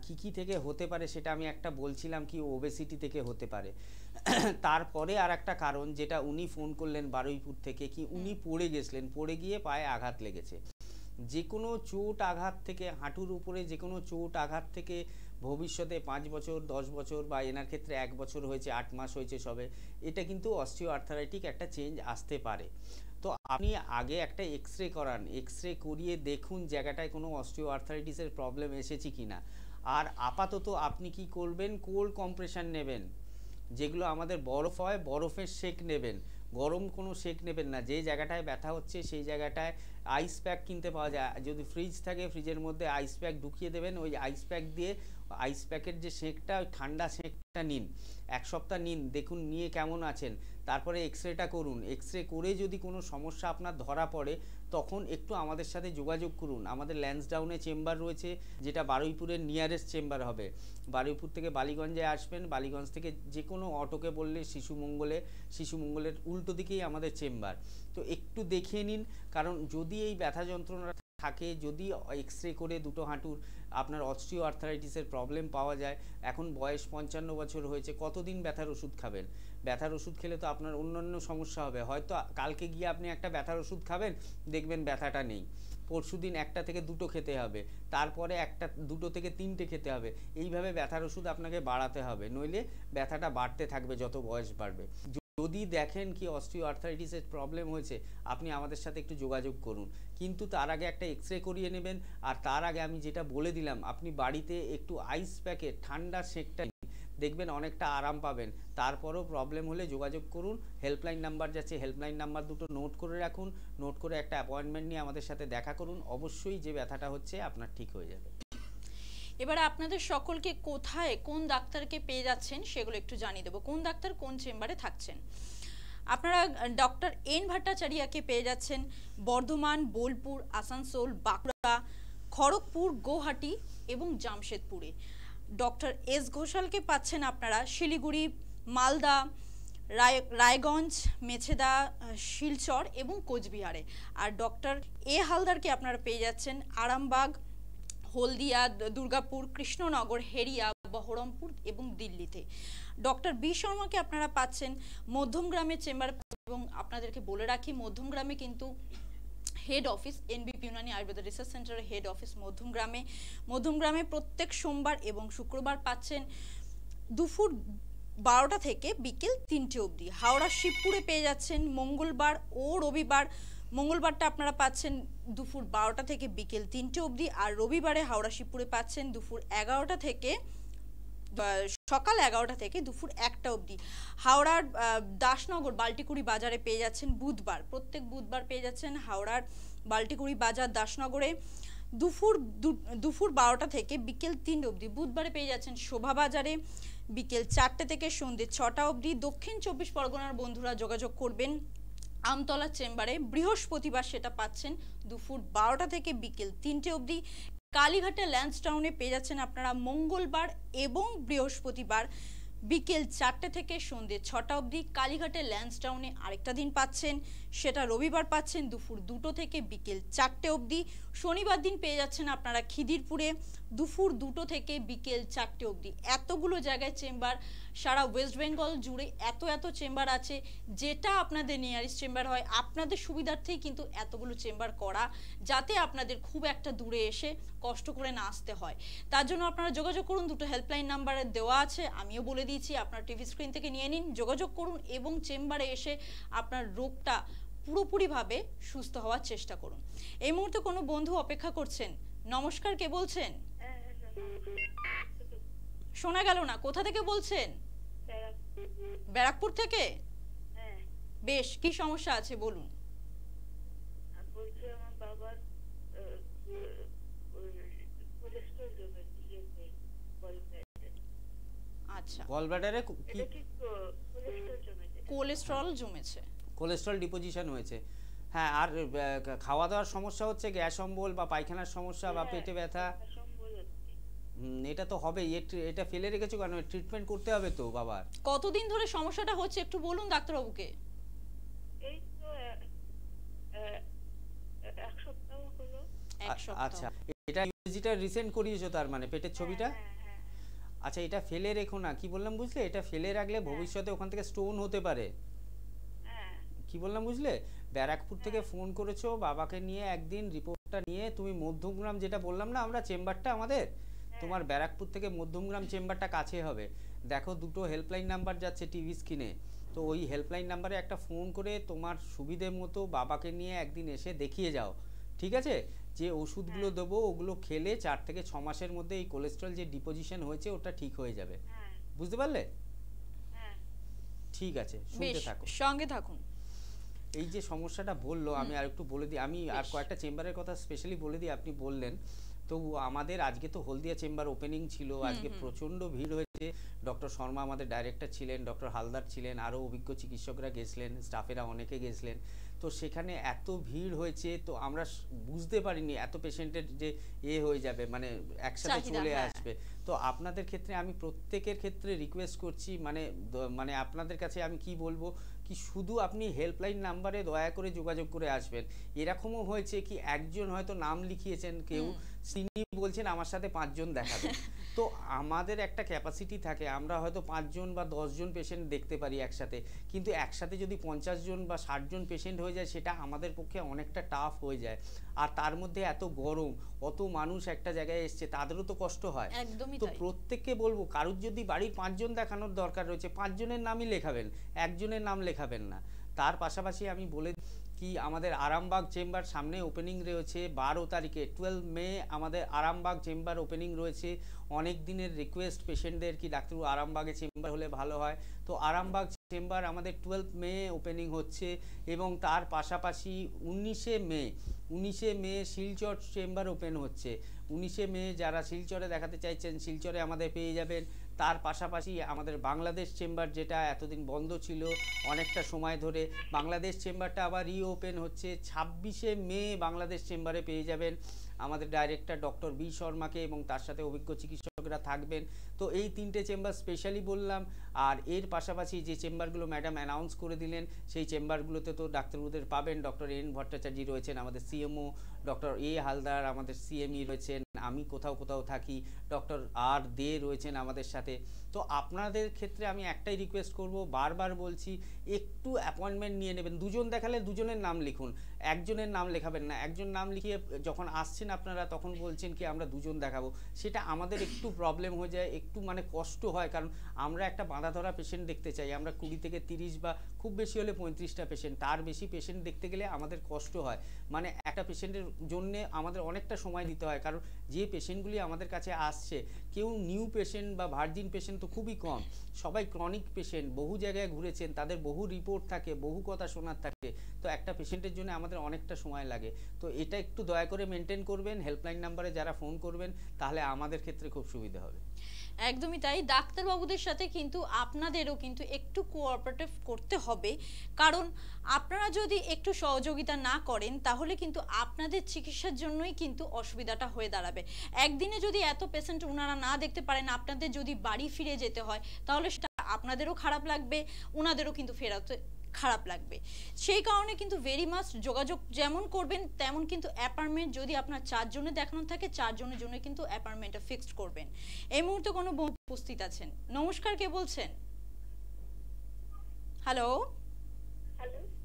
কি থেকে হতে পারে, সেটা আমি একটা বলছিলাম কি ওবেসিটি থেকে হতে পারে। তারপরে আর একটা কারণ যেটা উনি ফোন করলেন বারুইপুর থেকে, কি উনি পড়ে গেছিলেন, পড়ে গিয়ে পায়ে আঘাত লেগেছে। যে কোনো চোট আঘাত থেকে, হাঁটুর উপরে যে কোনো চোট আঘাত থেকে ভবিষ্যতে 5 বছর 10 বছর বা এনার ক্ষেত্রে 1 বছর হয়েছে, 8 মাস হয়েছে সবে, এটা কিন্তু অস্টিও আর্থারাইটিক একটা চেঞ্জ আসতে পারে। তো আপনি আগে একটা এক্সরে করান, এক্সরে করিয়ে দেখুন জায়গাটায় কোনো অস্টিও আর্থারাইটিসের প্রবলেম এসেছে কি না। আর আপাতত আপনি কি করবেন, কোল্ড কম্প্রেশন নেবেন, যেগুলো আমাদের বরফ হয়, বরফের শেক নেবেন, গরম কোনো শেক নেবেন না। যে জায়গাটায় ব্যথা হচ্ছে সেই জায়গাটায় আইস প্যাক কিনতে পাওয়া যায়, যদি ফ্রিজ থাকে ফ্রিজের মধ্যে আইস প্যাক ঢুকিয়ে দেবেন, ওই আইস প্যাক দিয়ে আইস প্যাকের যে শেকটা, ওই ঠান্ডা শেকটা নিন, 1 সপ্তাহ নিন, দেখুন নিয়ে কেমন আছেন। তারপরে এক্সরেটা করুন, এক্সরে করে যদি কোনো সমস্যা আপনার ধরা পড়ে তখন একটু আমাদের সাথে যোগাযোগ করুন। আমাদের ল্যান্সডাউনে চেম্বার রয়েছে, যেটা বারুইপুরের নিয়ারেস্ট চেম্বার হবে। বারুইপুর থেকে বালিগঞ্জে আসবেন, বালিগঞ্জ থেকে যে কোনো অটোকে বললে শিশুমঙ্গলের উল্টো দিকেই আমাদের চেম্বার। তো একটু দেখিয়ে নিন, কারণ যদি এই ব্যথা যন্ত্রণা থাকে, যদি এক্সরে করে দুটো হাঁটুর আপনার অস্টিও আর্থারাইটিসের প্রবলেম পাওয়া যায়, এখন বয়স 55 বছর হয়েছে, কতদিন ব্যথার ওষুধ খাবেন? ব্যথার ওষুধ খেলে তো আপনার অন্যান্য সমস্যা হবে। হয়তো কালকে গিয়ে আপনি একটা ব্যথার ওষুধ খাবেন, দেখবেন ব্যথাটা নেই, পরশুদিন 1টা থেকে 2টো খেতে হবে, তারপরে 2টো থেকে 3টে খেতে হবে। এইভাবে ব্যথার ওষুধ আপনাকে বাড়াতে হবে, নইলে ব্যথাটা বাড়তে থাকবে যত বয়স বাড়বে। যদি দেখেন কি অস্টিও আর্থারাইটিসের প্রবলেম হয়েছে, আপনি আমাদের সাথে একটু যোগাযোগ করুন, কিন্তু তার আগে একটা এক্সরে করিয়ে নেবেন। আর তার আগে আমি যেটা বলে দিলাম, আপনি বাড়িতে একটু আইস প্যাকে ঠান্ডা সেঁকটা দেখবেন অনেকটা আরাম পাবেন। তারপরও প্রবলেম হলে যোগাযোগ করুন, হেল্পলাইন নাম্বার যাচ্ছে, হেল্পলাইন নাম্বার দুটো নোট করে রাখুন, নোট করে একটা অ্যাপয়েন্টমেন্ট নিয়ে আমাদের সাথে দেখা করুন, অবশ্যই যে ব্যথাটা হচ্ছে আপনার ঠিক হয়ে যাবে। এবার আপনাদের সকলকে কোথায় কোন ডাক্তারকে পেয়ে যাচ্ছেন সেগুলো একটু জানিয়ে দেবো, কোন ডাক্তার কোন চেম্বারে থাকছেন। আপনারা ডক্টর এন ভট্টাচার্যকে পেয়ে যাচ্ছেন বর্ধমান, বোলপুর, আসানসোল, বাঁকুড়া, খড়গপুর, গুয়াহাটি এবং জামশেদপুরে। ডক্টর এস ঘোষালকে পাচ্ছেন আপনারা শিলিগুড়ি, মালদা, রায়গঞ্জ, মেছেদা, শিলচর এবং কোচবিহারে। আর ডক্টর এ হালদারকে আপনারা পেয়ে যাচ্ছেন আরামবাগ, হলদিয়া, দুর্গাপুর, কৃষ্ণনগর, হেরিয়া, বহরমপুর এবং দিল্লিতে। ডক্টর বি শর্মাকে আপনারা পাচ্ছেন মধ্যমগ্রামের চেম্বার। এবং আপনাদেরকে বলে রাখি, মধ্যমগ্রামে কিন্তু head office এনবিপি Unani Ayurveda research সেন্টারের হেড অফিস মধ্যমগ্রামে প্রত্যেক সোমবার এবং শুক্রবার পাচ্ছেন দুপুর 12টা থেকে বিকেল 3টে অবধি। হাওড়া শিবপুরে পেয়ে যাচ্ছেন মঙ্গলবার ও রবিবার। মঙ্গলবারটা আপনারা পাচ্ছেন দুপুর 12টা থেকে বিকেল 3টে অবধি, আর রবিবারে হাওড়া শিবপুরে পাচ্ছেন দুপুর 11টা থেকে সকাল 11টা থেকে দুপুর 1টা অবধি। হাওড়ার দাসনগর বাল্টিকুড়ি বাজারে পেয়ে যাচ্ছেন বুধবার, প্রত্যেক বুধবার পেয়ে যাচ্ছেন হাওড়ার বাল্টিকুড়ি বাজার দাসনগরে দুপুর 12টা থেকে বিকেল 3টে অবধি। বুধবারে পেয়ে যাচ্ছেন শোভা বাজারে বিকেল 4টে থেকে সন্ধ্যে 6টা অবধি। দক্ষিণ 24 পরগনার বন্ধুরা যোগাযোগ করবেন আমতলা চেম্বারে। বৃহস্পতিবার সেটা পাচ্ছেন দুপুর 12টা থেকে বিকেল 3টে অবধি। কালীঘাটে ল্যান্সটাউনে পেয়ে যাচ্ছেন আপনারা মঙ্গলবার এবং বৃহস্পতিবার বিকেল 4টে থেকে সন্ধ্যে 6টা অবধি। কালীঘাটে ল্যান্সটাউনে আরেকটা দিন পাচ্ছেন, সেটা রবিবার পাচ্ছেন দুপুর 2টো থেকে বিকেল 4টে অবধি। শনিবার দিন পেয়ে যাচ্ছেন আপনারা খিদিরপুরে দুপুর 2টো থেকে বিকেল 4টে অবধি। এতগুলো জায়গায় চেম্বার, সারা ওয়েস্ট বেঙ্গল জুড়ে এত চেম্বার আছে, যেটা আপনাদের নিয়ারেস্ট চেম্বার হয়। আপনাদের সুবিধার্থেই কিন্তু এতগুলো চেম্বার করা, যাতে আপনাদের খুব একটা দূরে এসে কষ্ট করে না আসতে হয়। তার জন্য আপনারা যোগাযোগ করুন, দুটো হেল্পলাইন নাম্বারে দেওয়া আছে, আমিও বলে দিয়েছি, আপনার টিভি স্ক্রিন থেকে নিয়ে নিন, যোগাযোগ করুন এবং চেম্বারে এসে আপনার রোগটা পুরোপুরিভাবে সুস্থ হওয়ার চেষ্টা করুন। এই মুহূর্তে কোনো বন্ধু অপেক্ষা করছেন। নমস্কার, কে বলছেন? শোনা গেল না, কোথা থেকে বলছেন? ব্যারাকপুর থেকে। বেশ, কি সমস্যা আছে বলুন। বলছি আমার বাবার কোলেস্ট্রল জমেছে, আচ্ছা, গলব্লাডারে কোলেস্ট্রল জমেছে, কোলেস্ট্রল ডিপোজিশন হয়েছে। হ্যাঁ, আর খাওয়া দাওয়ার সমস্যা হচ্ছে, গ্যাস অম্বল বা পায়খানার সমস্যা বা পেটে ব্যথা, এটা তো হবে। এটা ফেলে রেখেছো কেন? ট্রিটমেন্ট করতে হবে তো বাবার। কতদিন ধরে সমস্যাটা হচ্ছে একটু বলুন ডাক্তারবাবুকে। এই তো এক সপ্তাহ হলো। আচ্ছা, এটা ইউজিটা রিসেন্ট করিয়েছো তার মানে, পেটের ছবিটা? আচ্ছা, এটা ফেলে রেখো না, কি বললাম বুঝলে? এটা ফেলে রাখলে ভবিষ্যতে ওখান থেকে স্টোন হতে পারে। কি বললাম বুঝলে? ব্যারাকপুর থেকে ফোন করেছো, বাবাকে নিয়ে একদিন রিপোর্টটা নিয়ে তুমি মধ্যমগ্রাম, যেটা বললাম না আমরা চেম্বারটা আমাদের, তোমার ব্যারাকপুর থেকে মধ্যমগ্রাম চেম্বারটা কাছে হবে। দেখো, দুটো হেল্পলাইন নাম্বার যাচ্ছে টিভি স্ক্রিনে, তো ওই হেল্পলাইন নাম্বারে একটা ফোন করে তোমার সুবিধে মতো বাবাকে নিয়ে একদিন এসে দেখিয়ে যাও, ঠিক আছে? যে ওষুধগুলো দেবো ওগুলো খেলে 4 থেকে 6 মাসের মধ্যে এই কোলেস্ট্রল যে ডিপোজিশন হয়েছে ওটা ঠিক হয়ে যাবে। বুঝতে পারলে? ঠিক আছে, শুনতে থাকো, সঙ্গে থাকুন। এই যে সমস্যাটা বললো, আমি আর একটু বলে দিই, আমি আর কয়েকটা চেম্বারের কথা স্পেশালি বলে দিই। আপনি বললেন তো, আমাদের আজকে তো হলদিয়া চেম্বার ওপেনিং ছিল, আজকে প্রচণ্ড ভিড় হয়েছে। ডক্টর শর্মা আমাদের ডাইরেক্টর ছিলেন, ডক্টর হালদার ছিলেন, আরও অভিজ্ঞ চিকিৎসকরা গেছিলেন, স্টাফেরা অনেকে গেছিলেন। তো সেখানে এত ভিড় হয়েছে, তো আমরা বুঝতে পারিনি এত পেশেন্টের যে হয়ে যাবে, মানে একসাথে চলে আসবে। তো আপনাদের ক্ষেত্রে আমি প্রত্যেকের ক্ষেত্রে রিকোয়েস্ট করছি, মানে আপনাদের কাছে আমি কি বলবো, কি শুধু আপনি হেল্পলাইন নাম্বারে দয়া করে যোগাযোগ করে আসবেন। এরকমও হয়েছে কি, একজন হয়তো নাম লিখিয়েছেন কেউ, তিনি বলছেন আমার সাথে 5 জন দেখাবেন। তো আমাদের একটা ক্যাপাসিটি থাকে, আমরা হয়তো 5 জন বা 10 জন পেশেন্ট দেখতে পারি একসাথে, কিন্তু একসাথে যদি 50 জন বা 60 জন পেশেন্ট হয়ে যায়, সেটা আমাদের পক্ষে অনেকটা টাফ হয়ে যায়। আর তার মধ্যে এত গরম, অত মানুষ একটা জায়গায় এসছে, তাদেরও তো কষ্ট হয়। তো প্রত্যেককে বলবো, কারুর যদি বাড়ির 5 জন দেখানোর দরকার রয়েছে, 5 জনের নামই লেখাবেন, একজনের নাম লেখাবেন না। তার পাশাপাশি আমি বলে কি, আমাদের আরামবাগ চেম্বার সামনে ওপেনিং রয়েছে 12 তারিখে, 12 মে আমাদের আরামবাগ চেম্বার ওপেনিং রয়েছে। অনেক দিনের রিকোয়েস্ট পেশেন্টদের কি ডাক্তারবাবু আরামবাগে চেম্বার হলে ভালো হয়, তো আরামবাগ চেম্বার আমাদের 12 মে ওপেনিং হচ্ছে। এবং তার পাশাপাশি 19শে মে শিলচর চেম্বার ওপেন হচ্ছে। 19শে মে যারা শিলচরে দেখাতে চাইছেন, শিলচরে আমাদের পেয়ে যাবেন। তার পাশাপাশি আমাদের বাংলাদেশ চেম্বার, যেটা এতদিন বন্ধ ছিল অনেকটা সময় ধরে, বাংলাদেশ চেম্বারটা আবার রিওপেন হচ্ছে। 26শে মে বাংলাদেশ চেম্বারে পেয়ে যাবেন আমাদের ডাইরেক্টর ডক্টর বি শর্মাকে, এবং তার সাথে অভিজ্ঞ চিকিৎসকরা থাকবেন। তো এই 3টে চেম্বার স্পেশালি বললাম। আর এর পাশাপাশি যে চেম্বারগুলো ম্যাডাম অ্যানাউন্স করে দিলেন, সেই চেম্বারগুলোতে তো ডাক্তারবাবুদের পাবেন। ডক্টর এন ভট্টাচার্য রয়েছেন আমাদের সিএমও, ডক্টর এ হালদার আমাদের সিএমই রয়েছেন, আমি কোথাও কোথাও থাকি, ডক্টর আর দে রয়েছেন আমাদের সাথে। তো আপনাদের ক্ষেত্রে আমি একটাই রিকোয়েস্ট করব, বারবার বলছি একটু অ্যাপয়েন্টমেন্ট নিয়ে নেবেন। দুজন দেখালে দুজনের নাম লিখুন, একজনের নাম লেখাবেন না। একজন নাম লিখিয়ে যখন আসছেন আপনারা তখন বলছেন কি আমরা দুজন দেখাবো, সেটা আমাদের একটু প্রবলেম হয়ে যায়, একটু মানে কষ্ট হয়। কারণ আমরা একটা বাঁধা ধরা পেশেন্ট দেখতে চাই, আমরা 20 থেকে 30 বা খুব বেশি হলে 35টা পেশেন্ট, তার বেশি পেশেন্ট দেখতে গেলে আমাদের কষ্ট হয়। মানে একটা পেশেন্টের জন্য আমাদের অনেকটা সময় দিতে হয়, কারণ যে পেশেন্টগুলি আমাদের কাছে আসছে কেউ নিউ পেশেন্ট বা ভার্জিন পেশেন্ট তো খুবই কম, সবাই ক্রনিক পেশেন্ট, বহু জায়গায় ঘুরেছেন, তাদের বহু রিপোর্ট থাকে, বহু কথা শোনার থাকে। তো একটা পেশেন্টের জন্য আমাদের অনেকটা সময় লাগে। তো এটা একটু দয়া করে মেনটেন করবেন। হেল্পলাইন নাম্বারে যারা ফোন করবেন তাহলে আমাদের ক্ষেত্রে খুব সুবিধা হবে। একদমই তাই। ডাক্তারবাবুদের সাথে কিন্তু আপনাদেরও কিন্তু একটু কোঅপারেটিভ করতে হবে, কারণ আপনারা যদি একটু সহযোগিতা না করেন তাহলে কিন্তু আপনাদের চিকিৎসার জন্যই কিন্তু অসুবিধাটা হয়ে দাঁড়াবে। একদিনে যদি এত পেশেন্ট ওনারা না দেখতে পারেন, আপনাদের যদি বাড়ি ফিরে যেতে হয় তাহলে সেটা আপনাদেরও খারাপ লাগবে, ওনাদেরও কিন্তু ফেরাতে খারাপ লাগবে। সেই কারণে কিন্তু ভেরি মাস্ট যোগাযোগ যেমন করবেন তেমন কিন্তু অ্যাপয়েন্টমেন্ট যদি আপনার 4 জনের দেখানো থাকে 4 জনের জন্য কিন্তু অ্যাপয়েন্টমেন্টটা ফিক্সড করবেন। এই মুহূর্তে কোনো বন্ধু উপস্থিত আছেন। নমস্কার, কে বলছেন? হ্যালো।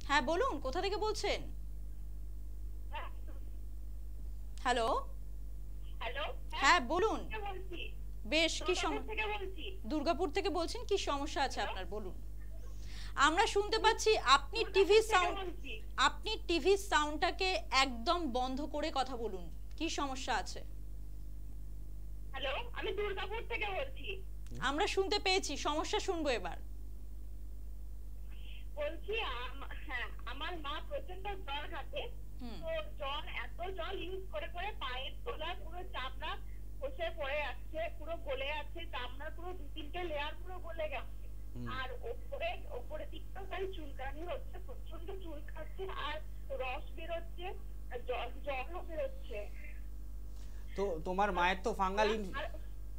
হ্যাঁ বলুন, কোথা থেকে বলছেন? হ্যালো। হ্যাঁ বলুন। বেশ, কি সমস্যা? দুর্গাপুর থেকে বলছেন, কি সমস্যা আছে আপনার বলুন। আমরা শুনতে পাচ্ছি আপনি টিভি সাউন্ডটাকে একদম বন্ধ করে কথা বলুন। কি সমস্যা আছে? হ্যালো, আমি দুর্গাপুর থেকে বলছি। আমরা শুনতে পেয়েছি, সমস্যা শুনবো এবার। বলছি হ্যাঁ, আমার মা প্রচন্ড জ্বর খাচ্ছে, তো এত জল ইউজ করে করে পায়ের তলা পুরো চামড়া খসে পড়ে যাচ্ছে, পুরো গলে যাচ্ছে, চামড়া পুরো 2-3টে লেয়ার পুরো গলে গেছে। আর ওপরে দিকটা চুলকানি হচ্ছে, প্রচন্ড চুল খাচ্ছে, আর রস বেরোচ্ছে, জলও বেরোচ্ছে। তো তোমার মায়ের তো ফাঙ্গাল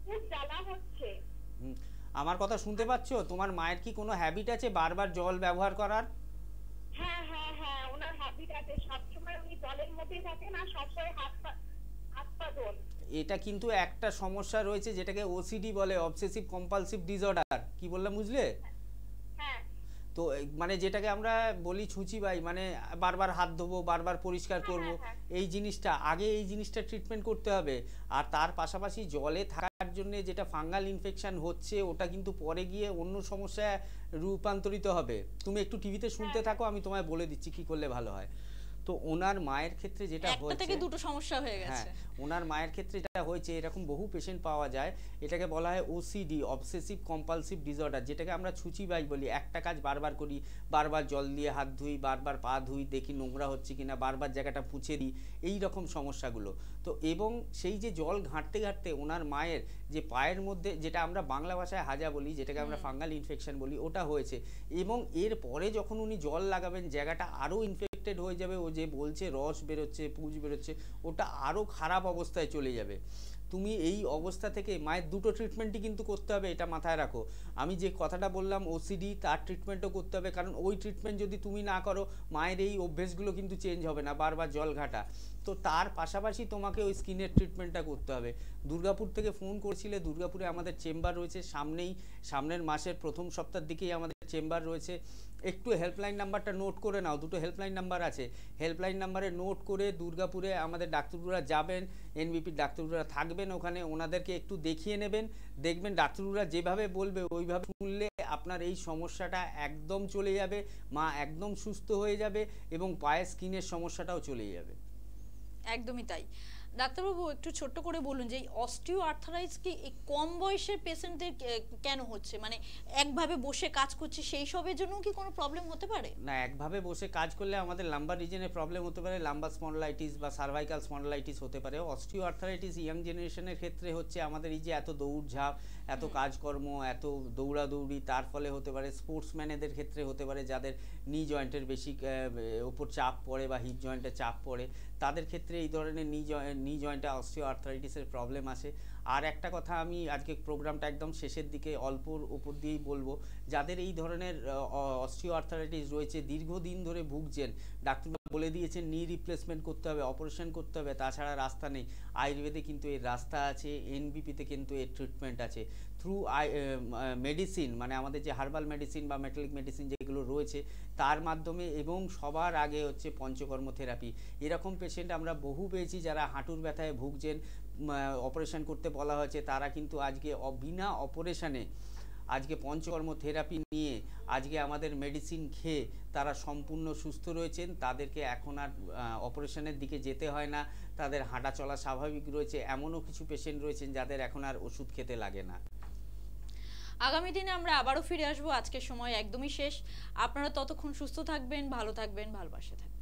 খুব জ্বালা হচ্ছে। আমার কথা শুনতে পাচ্ছো? তোমার মায়ের কি কোনো হ্যাবিট আছে বারবার জল ব্যবহার করার? হ্যাঁ হ্যাঁ হ্যাঁ, ওনার হ্যাবিট আছে, সবসময় উনি জলের মধ্যেই থাকেন আর সবসময় হাত পা ধোন। এটা কিন্তু একটা সমস্যা রয়েছে যেটাকে ওসিডি বলে, অবসেসিভ কম্পালসিভ ডিসঅর্ডার। কি বললাম বুঝলে? হ্যাঁ। তো মানে যেটাকে আমরা বলি ছুঁচিবাই, মানে বারবার হাত ধোবো, বারবার পরিষ্কার করব, এই জিনিসটা আগে এই জিনিসটা ট্রিটমেন্ট করতে হবে। আর তার পাশাপাশি জলে থাকার জন্য যেটা ফাঙ্গাল ইনফেকশন হচ্ছে ওটা কিন্তু পরে গিয়ে অন্য সমস্যায় রূপান্তরিত হবে। তুমি একটু টিভিতে শুনতে থাকো, আমি তোমায় বলে দিচ্ছি কি করলে ভালো হয়। তো ওনার মায়ের ক্ষেত্রে যেটা হয়েছে, একটা থেকে দুটো সমস্যা হয়ে গেছে। হ্যাঁ, ওনার মায়ের ক্ষেত্রে যেটা হয়েছে, এরকম বহু পেশেন্ট পাওয়া যায়, এটাকে বলা হয় ওসিডি, অবসেসিভ কম্পালসিভ ডিসঅর্ডার, যেটাকে আমরা ছুঁচিবাই বলি। একটা কাজ বারবার করি, বারবার জল দিয়ে হাত ধুই, বারবার পা ধুই, দেখি নোংরা হচ্ছে কিনা, বারবার জায়গাটা পুছে দিই, এই রকম সমস্যাগুলো। তো এবং সেই যে জল ঘাঁটতে ঘাঁটতে ওনার মায়ের যে পায়ের মধ্যে, যেটা আমরা বাংলা ভাষায় হাজা বলি, যেটাকে আমরা ফাঙ্গাল ইনফেকশন বলি, ওটা হয়েছে। এবং এর পরে যখন উনি জল লাগাবেন জায়গাটা আরও ইনফেক্টেড হয়ে যাবে। ও যে বলছে রস বেরোচ্ছে, পুজ বেরোচ্ছে, ওটা আরও খারাপ অবস্থায় চলে যাবে। তুমি এই অবস্থা থেকে মায়ের দুটো ট্রিটমেন্টই কিন্তু করতে হবে, এটা মাথায় রাখো। আমি যে কথাটা বললাম ওসিডি, তার ট্রিটমেন্টও করতে হবে, কারণ ওই ট্রিটমেন্ট যদি তুমি না করো মায়ের এই অভ্যেসগুলো কিন্তু চেঞ্জ হবে না, বারবার জল ঘাটা। তো তার পাশাপাশি তোমাকে ওই স্কিনের ট্রিটমেন্টটা করতে হবে। দুর্গাপুর থেকে ফোন করেছিলে, দুর্গাপুরে আমাদের চেম্বার রয়েছে, সামনের মাসের প্রথম সপ্তাহের দিকেই আমাদের চেম্বার রয়েছে। একটু হেল্পলাইন নাম্বারটা নোট করে নাও, দুটো হেল্পলাইন নাম্বার আছে, হেল্পলাইন নাম্বারে নোট করে দুর্গাপুরে আমাদের ডাক্তারবাবুরা যাবেন, এনবিপির ডাক্তারবাবুরা থাকবেন ওখানে, ওনাদেরকে একটু দেখিয়ে নেবেন। দেখবেন ডাক্তারবাবুরা যেভাবে বলবে ওইভাবে শুনলে আপনার এই সমস্যাটা একদম চলে যাবে, মা একদম সুস্থ হয়ে যাবে এবং পায়ের স্কিনের সমস্যাটাও চলে যাবে। একদমই তাই। ডাক্তারবাবু একটু ছোট্ট করে বলুন যে অস্টিও আর্থারাইটিস কি কম বয়সের পেশেন্টদের কেন হচ্ছে? মানে একভাবে বসে কাজ করছে সেই সবের জন্য কি কোনো প্রবলেম হতে পারে? না, একভাবে বসে কাজ করলে আমাদের লাম্বার রিজনে প্রবলেম হতে পারে, লাম্বার স্পন্ডলাইটিস বা সার্ভাইকাল স্পন্ডলাইটিস হতে পারে। অস্টিও আর্থারাইটিস ইয়াং জেনারেশনের ক্ষেত্রে হচ্ছে আমাদের এই যে এত দৌড়ঝাঁপ, এত কাজকর্ম, এত দৌড়াদৌড়ি, তার ফলে হতে পারে। স্পোর্টসম্যানেদের ক্ষেত্রে হতে পারে যাদের নি জয়েন্টের বেশি ওপর চাপ পড়ে বা হিপ জয়েন্টে চাপ পড়ে, তাদের ক্ষেত্রে এই ধরনের নি জয়েন্টে অস্টিও আর্থারাইটিসের প্রবলেম আসে। আর একটা কথা আমি আজকে প্রোগ্রামটা একদম শেষের দিকে অল্পর উপর দিয়েই বলবো, যাদের এই ধরনের অস্টিও আর্থারাইটিস রয়েছে, দীর্ঘদিন ধরে ভুগছেন, ডাক্তার বলে দিয়েছেন নি রিপ্লেসমেন্ট করতে হবে, অপারেশন করতে হবে, তাছাড়া রাস্তা নেই। আয়ুর্বেদে কিন্তু এর রাস্তা আছে, এনবিপিতে কিন্তু এর ট্রিটমেন্ট আছে। থ্রু মেডিসিন, মানে আমাদের যে হার্বাল মেডিসিন বা মেটালিক মেডিসিন যেগুলো রয়েছে তার মাধ্যমে, এবং সবার আগে হচ্ছে পঞ্চকর্ম থেরাপি। এরকম পেশেন্ট আমরা বহু পেয়েছি যারা হাঁটুর ব্যথায় ভুগছেন, অপারেশন করতে বলা হয়েছে, তারা কিন্তু আজকে বিনা অপারেশনে আজকে পঞ্চকর্ম থেরাপি নিয়ে আজকে আমাদের মেডিসিন খেয়ে তারা সম্পূর্ণ সুস্থ রয়েছেন। তাদেরকে এখন আর অপারেশনের দিকে যেতে হয় না, তাদের হাঁটা চলা স্বাভাবিক রয়েছে। এমনও কিছু পেশেন্ট রয়েছেন যাদের এখন আর ওষুধ খেতে লাগে না। আগামী দিনে আমরা আবারও ফিরে আসবো। আজকের সময় একদমই শেষ। আপনারা ততক্ষণ সুস্থ থাকবেন, ভালো থাকবেন, ভালোবাসে থাকবেন।